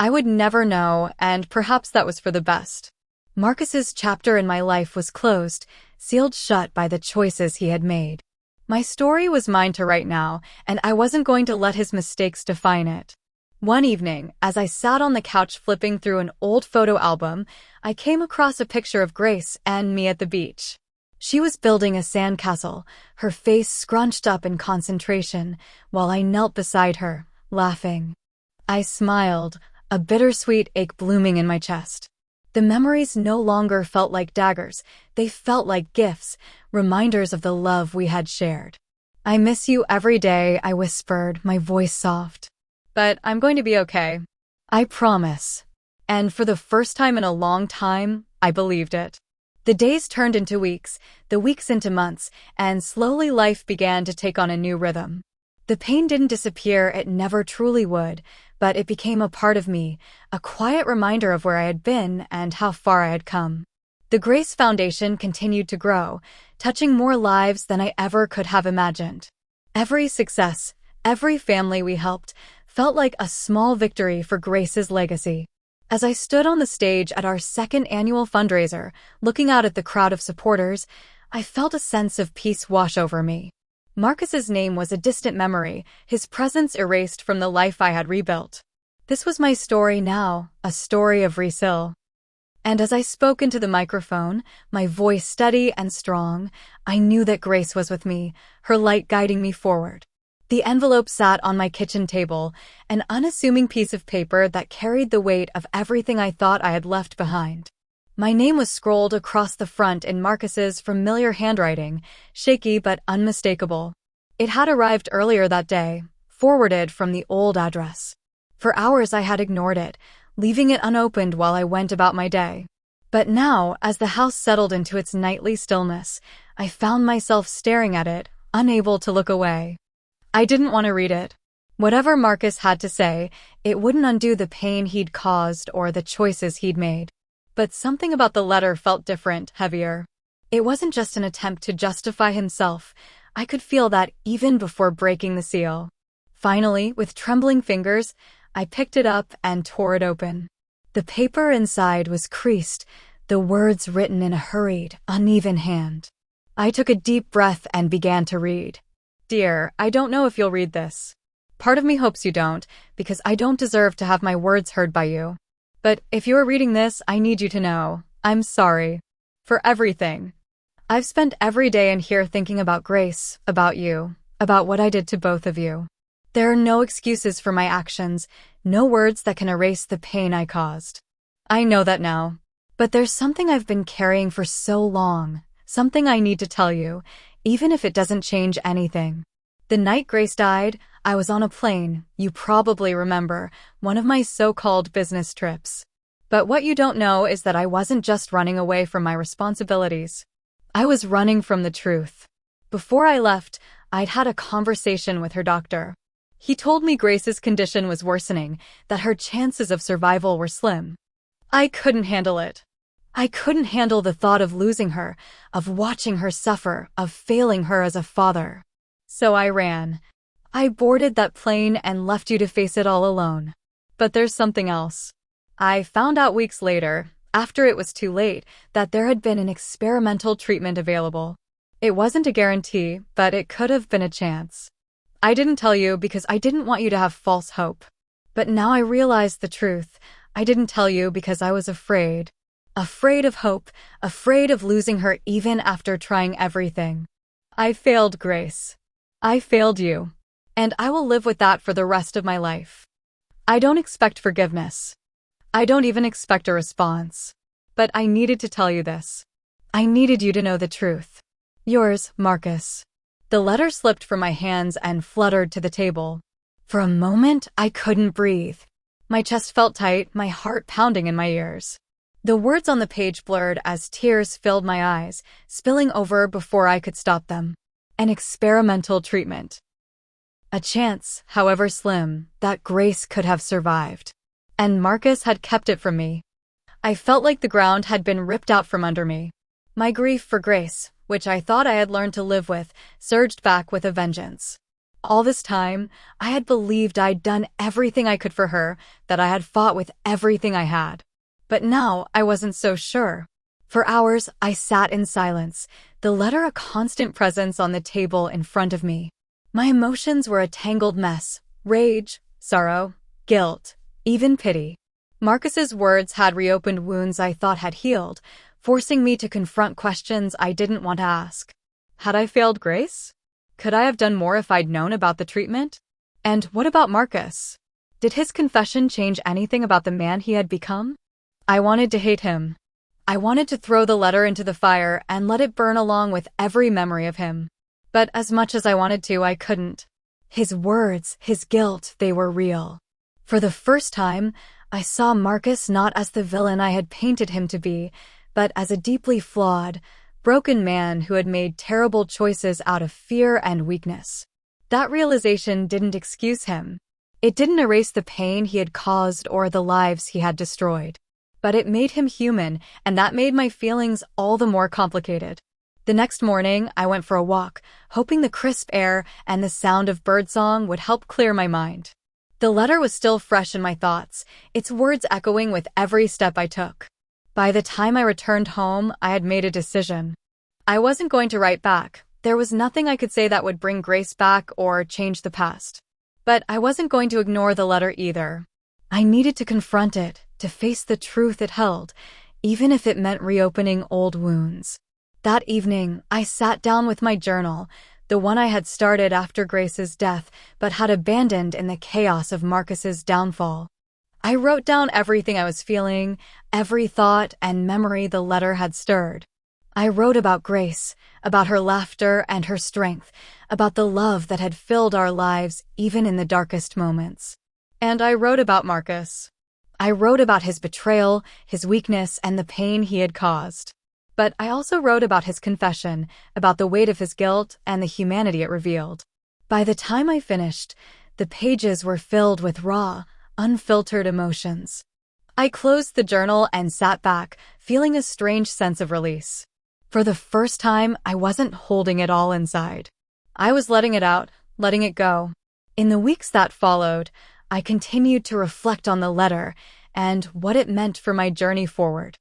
I would never know, and perhaps that was for the best. Marcus's chapter in my life was closed, sealed shut by the choices he had made. My story was mine to write now, and I wasn't going to let his mistakes define it. One evening, as I sat on the couch flipping through an old photo album, I came across a picture of Grace and me at the beach. She was building a sandcastle, her face scrunched up in concentration, while I knelt beside her, laughing. I smiled, a bittersweet ache blooming in my chest. The memories no longer felt like daggers, they felt like gifts, reminders of the love we had shared. "I miss you every day," I whispered, my voice soft. "But I'm going to be okay. I promise." And for the first time in a long time, I believed it. The days turned into weeks, the weeks into months, and slowly life began to take on a new rhythm. The pain didn't disappear, it never truly would, but it became a part of me, a quiet reminder of where I had been and how far I had come. The Grace Foundation continued to grow, touching more lives than I ever could have imagined. Every success, every family we helped, felt like a small victory for Grace's legacy. As I stood on the stage at our second annual fundraiser, looking out at the crowd of supporters, I felt a sense of peace wash over me. Marcus's name was a distant memory, his presence erased from the life I had rebuilt. This was my story now, a story of resil. And as I spoke into the microphone, my voice steady and strong, I knew that Grace was with me, her light guiding me forward. The envelope sat on my kitchen table, an unassuming piece of paper that carried the weight of everything I thought I had left behind. My name was scrolled across the front in Marcus's familiar handwriting, shaky but unmistakable. It had arrived earlier that day, forwarded from the old address. For hours I had ignored it, leaving it unopened while I went about my day. But now, as the house settled into its nightly stillness, I found myself staring at it, unable to look away. I didn't want to read it. Whatever Marcus had to say, it wouldn't undo the pain he'd caused or the choices he'd made. But something about the letter felt different, heavier. It wasn't just an attempt to justify himself. I could feel that even before breaking the seal. Finally, with trembling fingers, I picked it up and tore it open. The paper inside was creased, the words written in a hurried, uneven hand. I took a deep breath and began to read. "Dear, I don't know if you'll read this. Part of me hopes you don't, because I don't deserve to have my words heard by you. But if you are reading this, I need you to know, I'm sorry. For everything. I've spent every day in here thinking about Grace, about you, about what I did to both of you. There are no excuses for my actions, no words that can erase the pain I caused. I know that now. But there's something I've been carrying for so long, something I need to tell you, even if it doesn't change anything. The night Grace died, I was on a plane, you probably remember, one of my so-called business trips. But what you don't know is that I wasn't just running away from my responsibilities. I was running from the truth. Before I left, I'd had a conversation with her doctor. He told me Grace's condition was worsening, that her chances of survival were slim. I couldn't handle it. I couldn't handle the thought of losing her, of watching her suffer, of failing her as a father. So I ran. I boarded that plane and left you to face it all alone. But there's something else. I found out weeks later, after it was too late, that there had been an experimental treatment available. It wasn't a guarantee, but it could have been a chance. I didn't tell you because I didn't want you to have false hope. But now I realize the truth. I didn't tell you because I was afraid. Afraid of hope, afraid of losing her even after trying everything. I failed, Grace. I failed you. And I will live with that for the rest of my life. I don't expect forgiveness. I don't even expect a response. But I needed to tell you this. I needed you to know the truth. Yours, Marcus. The letter slipped from my hands and fluttered to the table. For a moment, I couldn't breathe. My chest felt tight, my heart pounding in my ears. The words on the page blurred as tears filled my eyes, spilling over before I could stop them. An experimental treatment. A chance, however slim, that Grace could have survived. And Marcus had kept it from me. I felt like the ground had been ripped out from under me. My grief for Grace, which I thought I had learned to live with, surged back with a vengeance. All this time, I had believed I'd done everything I could for her, that I had fought with everything I had. But now I wasn't so sure. For hours, I sat in silence, the letter a constant presence on the table in front of me. My emotions were a tangled mess: rage, sorrow, guilt, even pity. Marcus's words had reopened wounds I thought had healed, forcing me to confront questions I didn't want to ask. Had I failed Grace? Could I have done more if I'd known about the treatment? And what about Marcus? Did his confession change anything about the man he had become? I wanted to hate him. I wanted to throw the letter into the fire and let it burn along with every memory of him. But as much as I wanted to, I couldn't. His words, his guilt, they were real. For the first time, I saw Marcus not as the villain I had painted him to be, but as a deeply flawed, broken man who had made terrible choices out of fear and weakness. That realization didn't excuse him. It didn't erase the pain he had caused or the lives he had destroyed. But it made him human, and that made my feelings all the more complicated. The next morning, I went for a walk, hoping the crisp air and the sound of birdsong would help clear my mind. The letter was still fresh in my thoughts, its words echoing with every step I took. By the time I returned home, I had made a decision. I wasn't going to write back. There was nothing I could say that would bring Grace back or change the past. But I wasn't going to ignore the letter either. I needed to confront it, to face the truth it held, even if it meant reopening old wounds. That evening, I sat down with my journal, the one I had started after Grace's death, but had abandoned in the chaos of Marcus's downfall. I wrote down everything I was feeling, every thought and memory the letter had stirred. I wrote about Grace, about her laughter and her strength, about the love that had filled our lives even in the darkest moments. And I wrote about Marcus. I wrote about his betrayal, his weakness, and the pain he had caused. But I also wrote about his confession, about the weight of his guilt and the humanity it revealed. By the time I finished, the pages were filled with raw, unfiltered emotions. I closed the journal and sat back, feeling a strange sense of release. For the first time, I wasn't holding it all inside. I was letting it out, letting it go. In the weeks that followed, I continued to reflect on the letter and what it meant for my journey forward.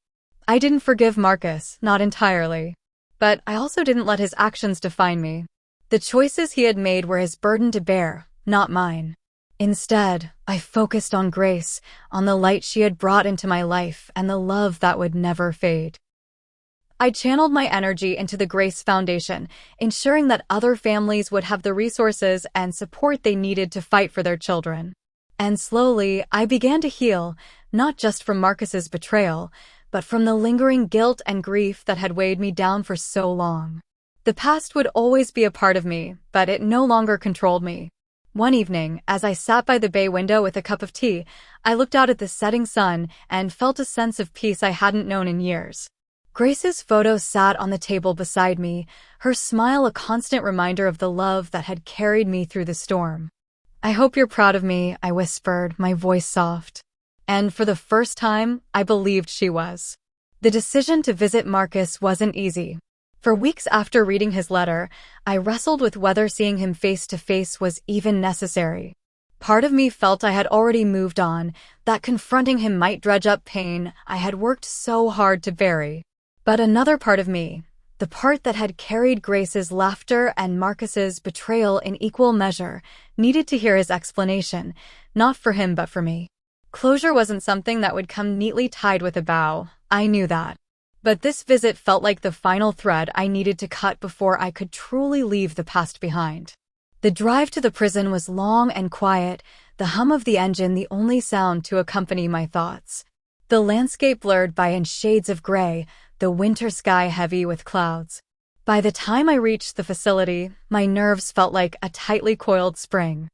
I didn't forgive Marcus, not entirely. But I also didn't let his actions define me. The choices he had made were his burden to bear, not mine. Instead, I focused on Grace, on the light she had brought into my life and the love that would never fade. I channeled my energy into the Grace Foundation, ensuring that other families would have the resources and support they needed to fight for their children. And slowly, I began to heal, not just from Marcus's betrayal, but from the lingering guilt and grief that had weighed me down for so long. The past would always be a part of me, but it no longer controlled me. One evening, as I sat by the bay window with a cup of tea, I looked out at the setting sun and felt a sense of peace I hadn't known in years. Grace's photo sat on the table beside me, her smile a constant reminder of the love that had carried me through the storm. "I hope you're proud of me," I whispered, my voice soft. And for the first time, I believed she was. The decision to visit Marcus wasn't easy. For weeks after reading his letter, I wrestled with whether seeing him face to face was even necessary. Part of me felt I had already moved on, that confronting him might dredge up pain I had worked so hard to bury. But another part of me, the part that had carried Grace's laughter and Marcus's betrayal in equal measure, needed to hear his explanation, not for him but for me. Closure wasn't something that would come neatly tied with a bow, I knew that. But this visit felt like the final thread I needed to cut before I could truly leave the past behind. The drive to the prison was long and quiet, the hum of the engine the only sound to accompany my thoughts. The landscape blurred by in shades of gray, the winter sky heavy with clouds. By the time I reached the facility, my nerves felt like a tightly coiled spring.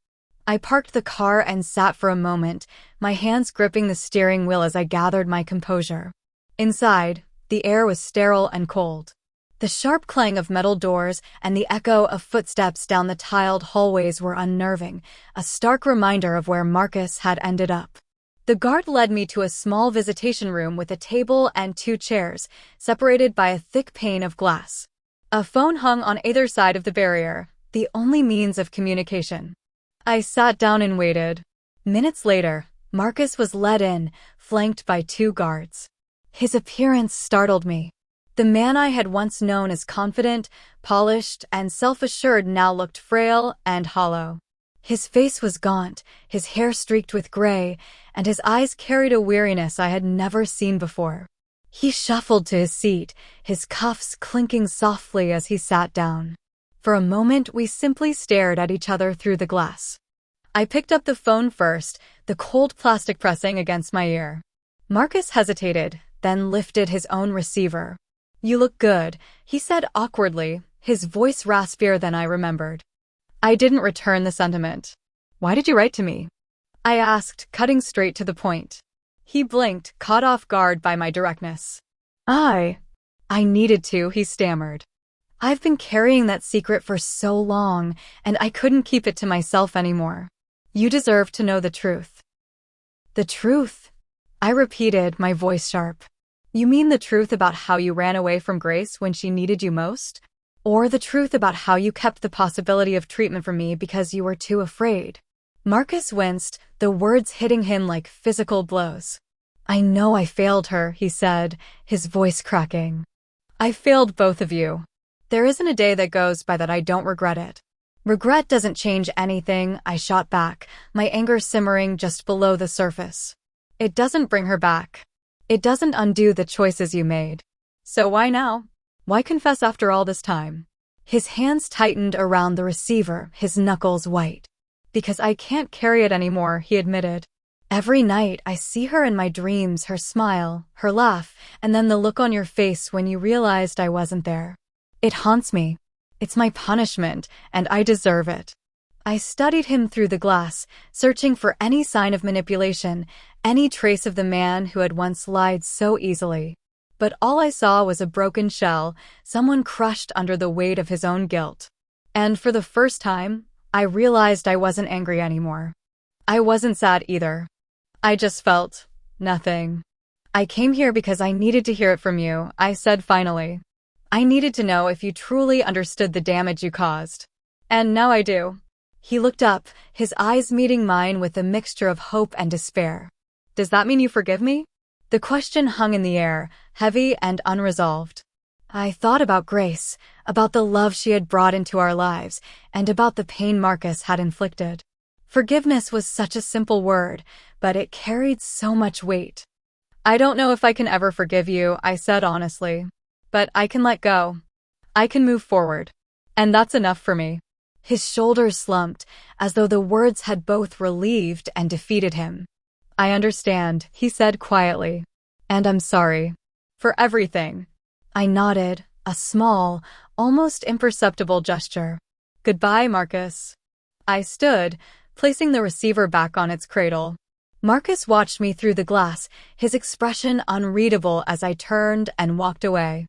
I parked the car and sat for a moment, my hands gripping the steering wheel as I gathered my composure. Inside, the air was sterile and cold. The sharp clang of metal doors and the echo of footsteps down the tiled hallways were unnerving, a stark reminder of where Marcus had ended up. The guard led me to a small visitation room with a table and 2 chairs, separated by a thick pane of glass. A phone hung on either side of the barrier, the only means of communication. I sat down and waited. Minutes later, Marcus was led in, flanked by 2 guards. His appearance startled me. The man I had once known as confident, polished, and self-assured now looked frail and hollow. His face was gaunt, his hair streaked with gray, and his eyes carried a weariness I had never seen before. He shuffled to his seat, his cuffs clinking softly as he sat down. For a moment, we simply stared at each other through the glass. I picked up the phone first, the cold plastic pressing against my ear. Marcus hesitated, then lifted his own receiver. "You look good," he said awkwardly, his voice raspier than I remembered. I didn't return the sentiment. "Why did you write to me?" I asked, cutting straight to the point. He blinked, caught off guard by my directness. I needed to," he stammered. "I've been carrying that secret for so long, and I couldn't keep it to myself anymore. You deserve to know the truth." "The truth?" I repeated, my voice sharp. "You mean the truth about how you ran away from Grace when she needed you most? Or the truth about how you kept the possibility of treatment from me because you were too afraid?" Marcus winced, the words hitting him like physical blows. "I know I failed her," he said, his voice cracking. "I failed both of you. There isn't a day that goes by that I don't regret it." "Regret doesn't change anything," I shot back, my anger simmering just below the surface. "It doesn't bring her back. It doesn't undo the choices you made. So why now? Why confess after all this time?" His hands tightened around the receiver, his knuckles white. "Because I can't carry it anymore," he admitted. "Every night I see her in my dreams, her smile, her laugh, and then the look on your face when you realized I wasn't there. It haunts me. It's my punishment, and I deserve it." I studied him through the glass, searching for any sign of manipulation, any trace of the man who had once lied so easily. But all I saw was a broken shell, someone crushed under the weight of his own guilt. And for the first time, I realized I wasn't angry anymore. I wasn't sad either. I just felt nothing. "I came here because I needed to hear it from you," I said finally. "I needed to know if you truly understood the damage you caused. And now I do." He looked up, his eyes meeting mine with a mixture of hope and despair. "Does that mean you forgive me?" The question hung in the air, heavy and unresolved. I thought about Grace, about the love she had brought into our lives, and about the pain Marcus had inflicted. Forgiveness was such a simple word, but it carried so much weight. "I don't know if I can ever forgive you," I said honestly. "But I can let go. I can move forward. And that's enough for me." His shoulders slumped, as though the words had both relieved and defeated him. "I understand," he said quietly. "And I'm sorry. For everything." I nodded, a small, almost imperceptible gesture. "Goodbye, Marcus." I stood, placing the receiver back on its cradle. Marcus watched me through the glass, his expression unreadable as I turned and walked away.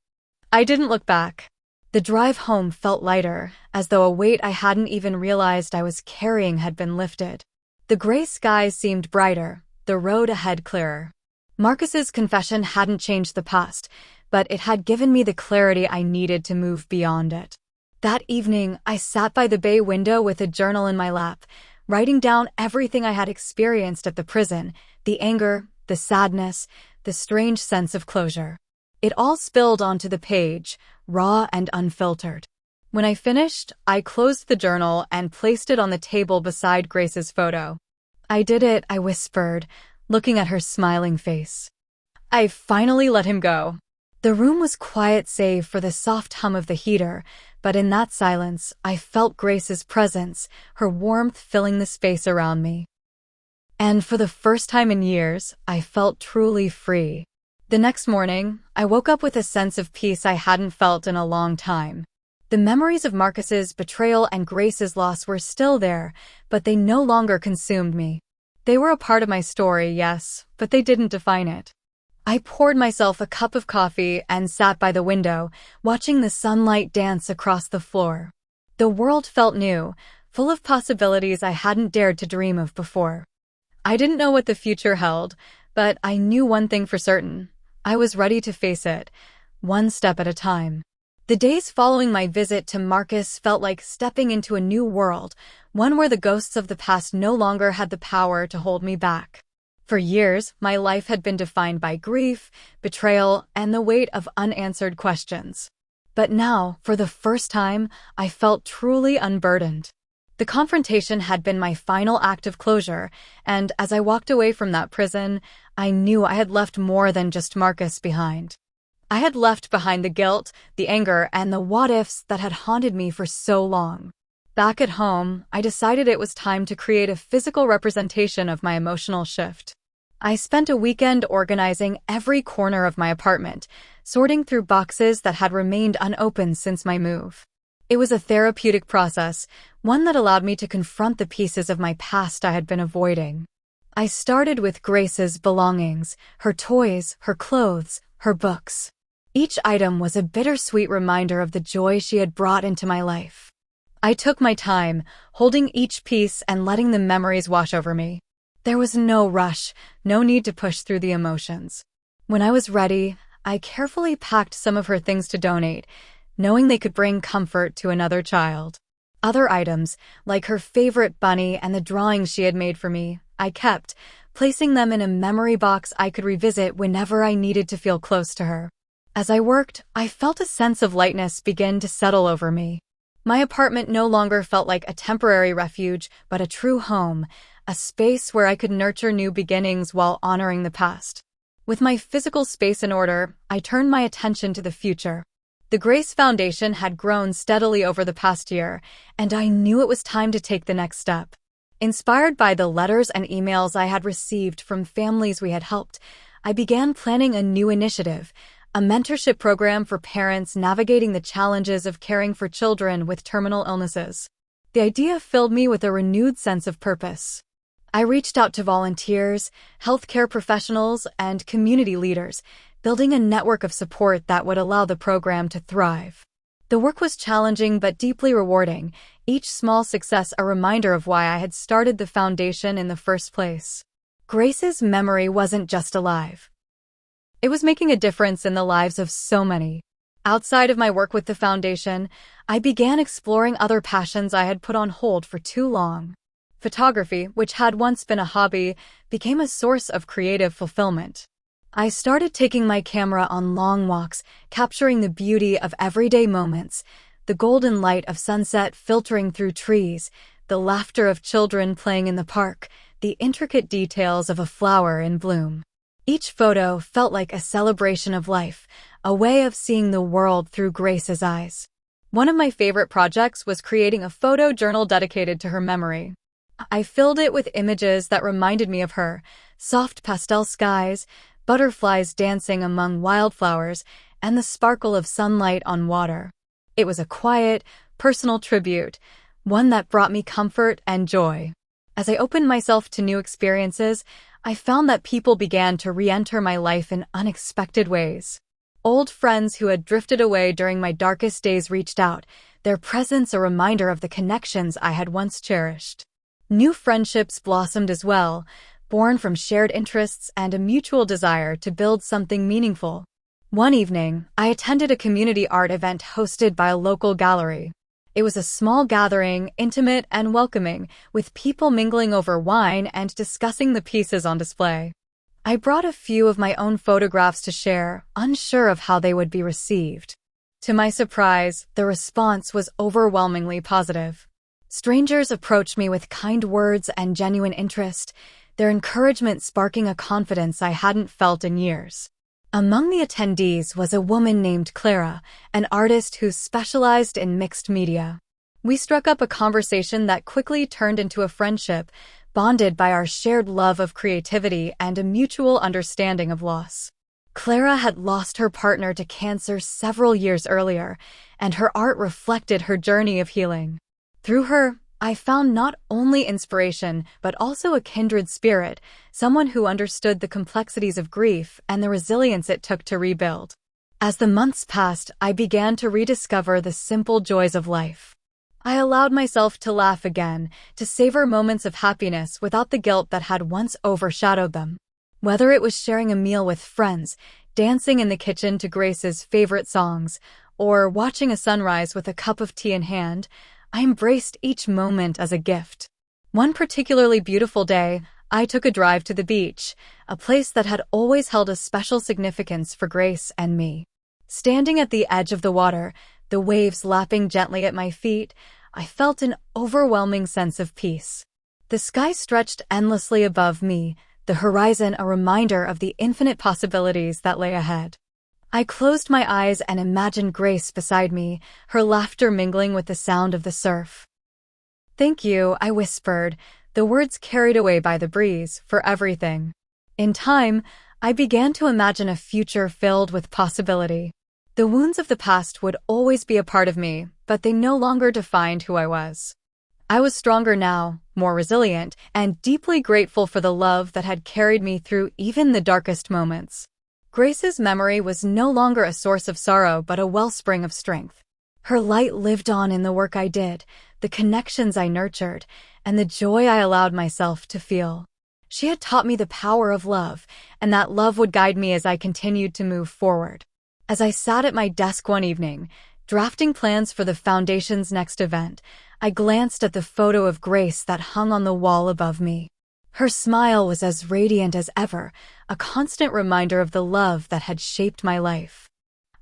I didn't look back. The drive home felt lighter, as though a weight I hadn't even realized I was carrying had been lifted. The gray skies seemed brighter, the road ahead clearer. Marcus's confession hadn't changed the past, but it had given me the clarity I needed to move beyond it. That evening, I sat by the bay window with a journal in my lap, writing down everything I had experienced at the prison, the anger, the sadness, the strange sense of closure. It all spilled onto the page, raw and unfiltered. When I finished, I closed the journal and placed it on the table beside Grace's photo. "I did it," I whispered, looking at her smiling face. I finally let him go. The room was quiet save for the soft hum of the heater, but in that silence, I felt Grace's presence, her warmth filling the space around me. And for the first time in years, I felt truly free. The next morning, I woke up with a sense of peace I hadn't felt in a long time. The memories of Marcus's betrayal and Grace's loss were still there, but they no longer consumed me. They were a part of my story, yes, but they didn't define it. I poured myself a cup of coffee and sat by the window, watching the sunlight dance across the floor. The world felt new, full of possibilities I hadn't dared to dream of before. I didn't know what the future held, but I knew one thing for certain. I was ready to face it, one step at a time. The days following my visit to Marcus felt like stepping into a new world, one where the ghosts of the past no longer had the power to hold me back. For years, my life had been defined by grief, betrayal, and the weight of unanswered questions. But now, for the first time, I felt truly unburdened. The confrontation had been my final act of closure, and as I walked away from that prison, I knew I had left more than just Marcus behind. I had left behind the guilt, the anger, and the what-ifs that had haunted me for so long. Back at home, I decided it was time to create a physical representation of my emotional shift. I spent a weekend organizing every corner of my apartment, sorting through boxes that had remained unopened since my move. It was a therapeutic process, one that allowed me to confront the pieces of my past I had been avoiding. I started with Grace's belongings, her toys, her clothes, her books. Each item was a bittersweet reminder of the joy she had brought into my life. I took my time, holding each piece and letting the memories wash over me. There was no rush, no need to push through the emotions. When I was ready, I carefully packed some of her things to donate, knowing they could bring comfort to another child. Other items, like her favorite bunny and the drawings she had made for me, I kept, placing them in a memory box I could revisit whenever I needed to feel close to her. As I worked, I felt a sense of lightness begin to settle over me. My apartment no longer felt like a temporary refuge, but a true home, a space where I could nurture new beginnings while honoring the past. With my physical space in order, I turned my attention to the future. The Grace Foundation had grown steadily over the past year, and I knew it was time to take the next step. Inspired by the letters and emails I had received from families we had helped, I began planning a new initiative, a mentorship program for parents navigating the challenges of caring for children with terminal illnesses. The idea filled me with a renewed sense of purpose. I reached out to volunteers, healthcare professionals, and community leaders, building a network of support that would allow the program to thrive. The work was challenging but deeply rewarding, each small success a reminder of why I had started the foundation in the first place. Grace's memory wasn't just alive. It was making a difference in the lives of so many. Outside of my work with the foundation, I began exploring other passions I had put on hold for too long. Photography, which had once been a hobby, became a source of creative fulfillment. I started taking my camera on long walks, capturing the beauty of everyday moments, the golden light of sunset filtering through trees, the laughter of children playing in the park, the intricate details of a flower in bloom. Each photo felt like a celebration of life, a way of seeing the world through Grace's eyes. One of my favorite projects was creating a photo journal dedicated to her memory. I filled it with images that reminded me of her, soft pastel skies, butterflies dancing among wildflowers, and the sparkle of sunlight on water. It was a quiet, personal tribute, one that brought me comfort and joy. As I opened myself to new experiences, I found that people began to re-enter my life in unexpected ways. Old friends who had drifted away during my darkest days reached out, their presence a reminder of the connections I had once cherished. New friendships blossomed as well, born from shared interests and a mutual desire to build something meaningful. One evening, I attended a community art event hosted by a local gallery. It was a small gathering, intimate and welcoming, with people mingling over wine and discussing the pieces on display. I brought a few of my own photographs to share, unsure of how they would be received. To my surprise, the response was overwhelmingly positive. Strangers approached me with kind words and genuine interest, their encouragement sparking a confidence I hadn't felt in years. Among the attendees was a woman named Clara, an artist who specialized in mixed media. We struck up a conversation that quickly turned into a friendship, bonded by our shared love of creativity and a mutual understanding of loss. Clara had lost her partner to cancer several years earlier, and her art reflected her journey of healing. Through her, I found not only inspiration, but also a kindred spirit, someone who understood the complexities of grief and the resilience it took to rebuild. As the months passed, I began to rediscover the simple joys of life. I allowed myself to laugh again, to savor moments of happiness without the guilt that had once overshadowed them. Whether it was sharing a meal with friends, dancing in the kitchen to Grace's favorite songs, or watching a sunrise with a cup of tea in hand, I embraced each moment as a gift. One particularly beautiful day, I took a drive to the beach, a place that had always held a special significance for Grace and me. Standing at the edge of the water, the waves lapping gently at my feet, I felt an overwhelming sense of peace. The sky stretched endlessly above me, the horizon a reminder of the infinite possibilities that lay ahead. I closed my eyes and imagined Grace beside me, her laughter mingling with the sound of the surf. "Thank you," I whispered, the words carried away by the breeze, for everything. In time, I began to imagine a future filled with possibility. The wounds of the past would always be a part of me, but they no longer defined who I was. I was stronger now, more resilient, and deeply grateful for the love that had carried me through even the darkest moments. Grace's memory was no longer a source of sorrow but a wellspring of strength. Her light lived on in the work I did, the connections I nurtured, and the joy I allowed myself to feel. She had taught me the power of love, and that love would guide me as I continued to move forward. As I sat at my desk one evening, drafting plans for the Foundation's next event, I glanced at the photo of Grace that hung on the wall above me. Her smile was as radiant as ever, a constant reminder of the love that had shaped my life.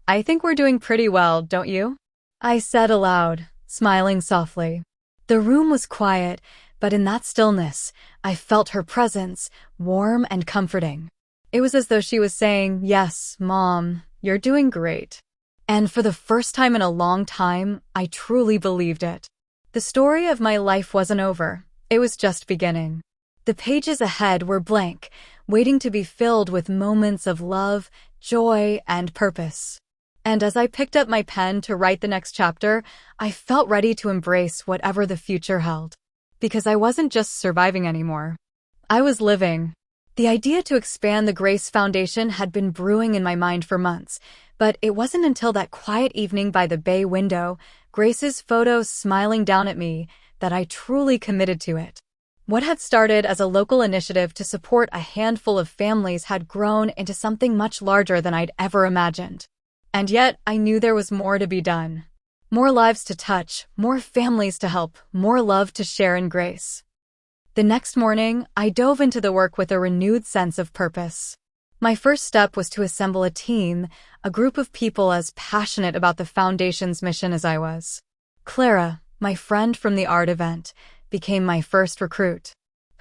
"I think we're doing pretty well, don't you?" I said aloud, smiling softly. The room was quiet, but in that stillness, I felt her presence, warm and comforting. It was as though she was saying, "Yes, Mom, you're doing great." And for the first time in a long time, I truly believed it. The story of my life wasn't over. It was just beginning. The pages ahead were blank, waiting to be filled with moments of love, joy, and purpose. And as I picked up my pen to write the next chapter, I felt ready to embrace whatever the future held. Because I wasn't just surviving anymore. I was living. The idea to expand the Grace Foundation had been brewing in my mind for months, but it wasn't until that quiet evening by the bay window, Grace's photo smiling down at me, that I truly committed to it. What had started as a local initiative to support a handful of families had grown into something much larger than I'd ever imagined. And yet, I knew there was more to be done. More lives to touch, more families to help, more love to share in Grace. The next morning, I dove into the work with a renewed sense of purpose. My first step was to assemble a team, a group of people as passionate about the Foundation's mission as I was. Clara, my friend from the art event, became my first recruit.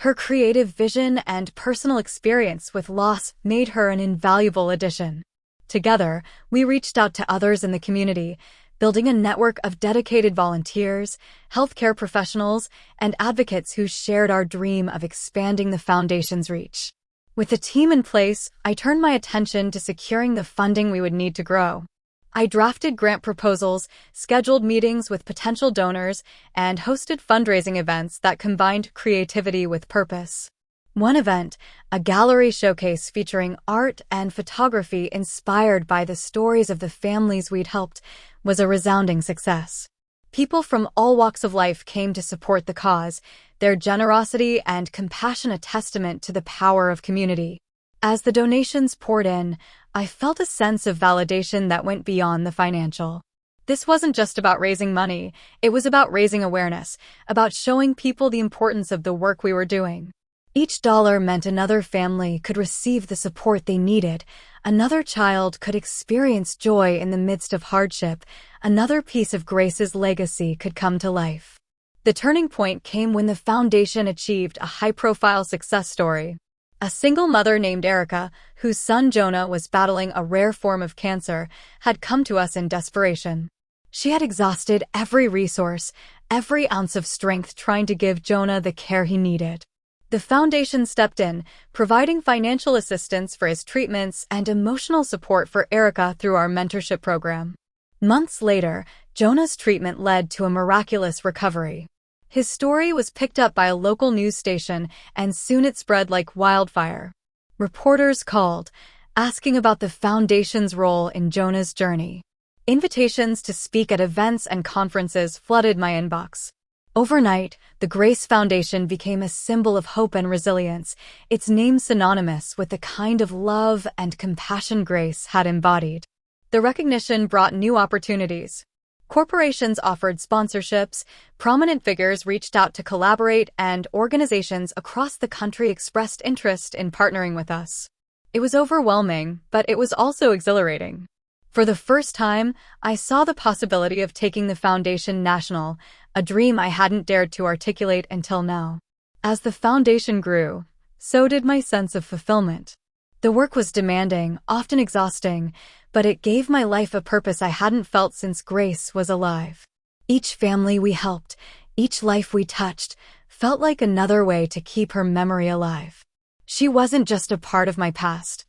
Her creative vision and personal experience with loss made her an invaluable addition. Together, we reached out to others in the community, building a network of dedicated volunteers, healthcare professionals, and advocates who shared our dream of expanding the Foundation's reach. With the team in place, I turned my attention to securing the funding we would need to grow. I drafted grant proposals, scheduled meetings with potential donors, and hosted fundraising events that combined creativity with purpose. One event, a gallery showcase featuring art and photography inspired by the stories of the families we'd helped, was a resounding success. People from all walks of life came to support the cause, their generosity and compassion a testament to the power of community. As the donations poured in, I felt a sense of validation that went beyond the financial. This wasn't just about raising money, it was about raising awareness, about showing people the importance of the work we were doing. Each dollar meant another family could receive the support they needed, another child could experience joy in the midst of hardship, another piece of Grace's legacy could come to life. The turning point came when the Foundation achieved a high-profile success story. A single mother named Erica, whose son Jonah was battling a rare form of cancer, had come to us in desperation. She had exhausted every resource, every ounce of strength trying to give Jonah the care he needed. The foundation stepped in, providing financial assistance for his treatments and emotional support for Erica through our mentorship program. Months later, Jonah's treatment led to a miraculous recovery. His story was picked up by a local news station, and soon it spread like wildfire. Reporters called, asking about the foundation's role in Jonah's journey. Invitations to speak at events and conferences flooded my inbox. Overnight, the Grace Foundation became a symbol of hope and resilience, its name synonymous with the kind of love and compassion Grace had embodied. The recognition brought new opportunities. Corporations offered sponsorships, prominent figures reached out to collaborate, and organizations across the country expressed interest in partnering with us. It was overwhelming, but it was also exhilarating. For the first time, I saw the possibility of taking the foundation national, a dream I hadn't dared to articulate until now. As the foundation grew, so did my sense of fulfillment. The work was demanding, often exhausting, but it gave my life a purpose I hadn't felt since Grace was alive. Each family we helped, each life we touched, felt like another way to keep her memory alive. She wasn't just a part of my past.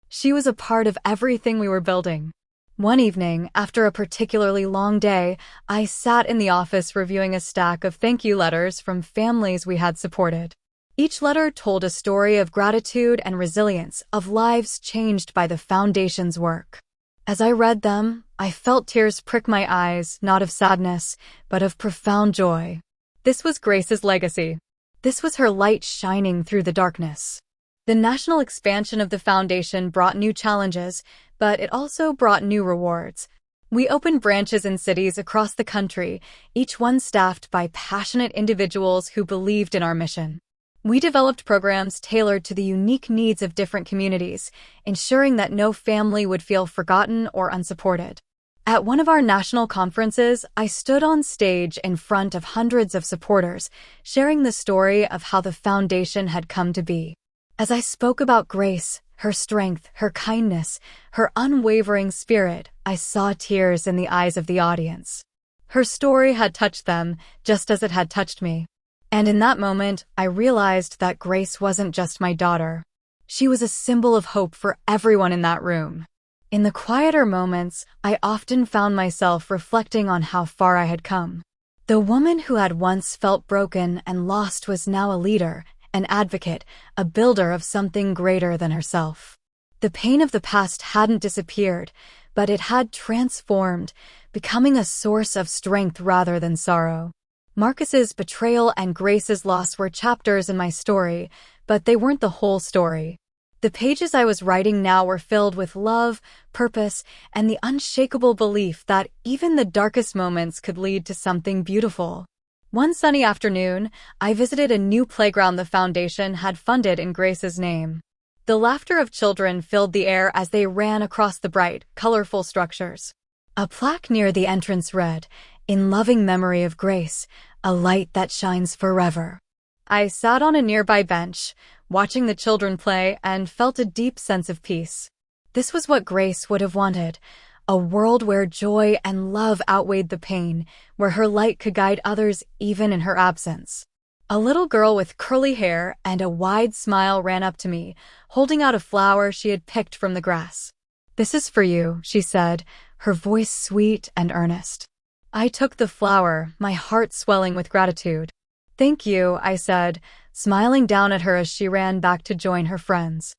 She was a part of everything we were building. One evening, after a particularly long day, I sat in the office reviewing a stack of thank you letters from families we had supported. Each letter told a story of gratitude and resilience, of lives changed by the foundation's work. As I read them, I felt tears prick my eyes, not of sadness, but of profound joy. This was Grace's legacy. This was her light shining through the darkness. The national expansion of the foundation brought new challenges, but it also brought new rewards. We opened branches in cities across the country, each one staffed by passionate individuals who believed in our mission. We developed programs tailored to the unique needs of different communities, ensuring that no family would feel forgotten or unsupported. At one of our national conferences, I stood on stage in front of hundreds of supporters, sharing the story of how the foundation had come to be. As I spoke about Grace, her strength, her kindness, her unwavering spirit, I saw tears in the eyes of the audience. Her story had touched them, just as it had touched me. And in that moment, I realized that Grace wasn't just my daughter. She was a symbol of hope for everyone in that room. In the quieter moments, I often found myself reflecting on how far I had come. The woman who had once felt broken and lost was now a leader, an advocate, a builder of something greater than herself. The pain of the past hadn't disappeared, but it had transformed, becoming a source of strength rather than sorrow. Marcus's betrayal and Grace's loss were chapters in my story, but they weren't the whole story. The pages I was writing now were filled with love, purpose, and the unshakable belief that even the darkest moments could lead to something beautiful. One sunny afternoon, I visited a new playground the foundation had funded in Grace's name. The laughter of children filled the air as they ran across the bright, colorful structures. A plaque near the entrance read, "In loving memory of Grace, a light that shines forever." I sat on a nearby bench, watching the children play, and felt a deep sense of peace. This was what Grace would have wanted, a world where joy and love outweighed the pain, where her light could guide others even in her absence. A little girl with curly hair and a wide smile ran up to me, holding out a flower she had picked from the grass. "This is for you," she said, her voice sweet and earnest. I took the flower, my heart swelling with gratitude. "Thank you," I said, smiling down at her as she ran back to join her friends.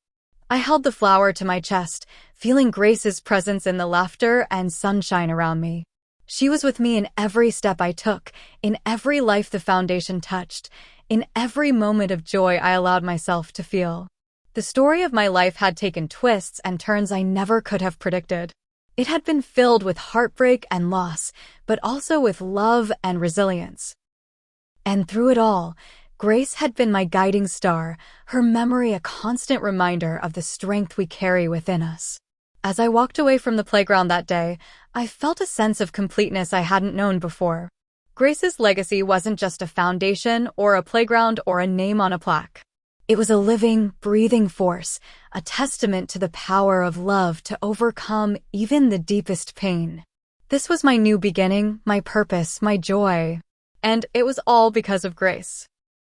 I held the flower to my chest, feeling Grace's presence in the laughter and sunshine around me. She was with me in every step I took, in every life the foundation touched, in every moment of joy I allowed myself to feel. The story of my life had taken twists and turns I never could have predicted. It had been filled with heartbreak and loss, but also with love and resilience. And through it all, Grace had been my guiding star, her memory a constant reminder of the strength we carry within us. As I walked away from the playground that day, I felt a sense of completeness I hadn't known before. Grace's legacy wasn't just a foundation or a playground or a name on a plaque. It was a living, breathing force, a testament to the power of love to overcome even the deepest pain. This was my new beginning, my purpose, my joy. And it was all because of Grace.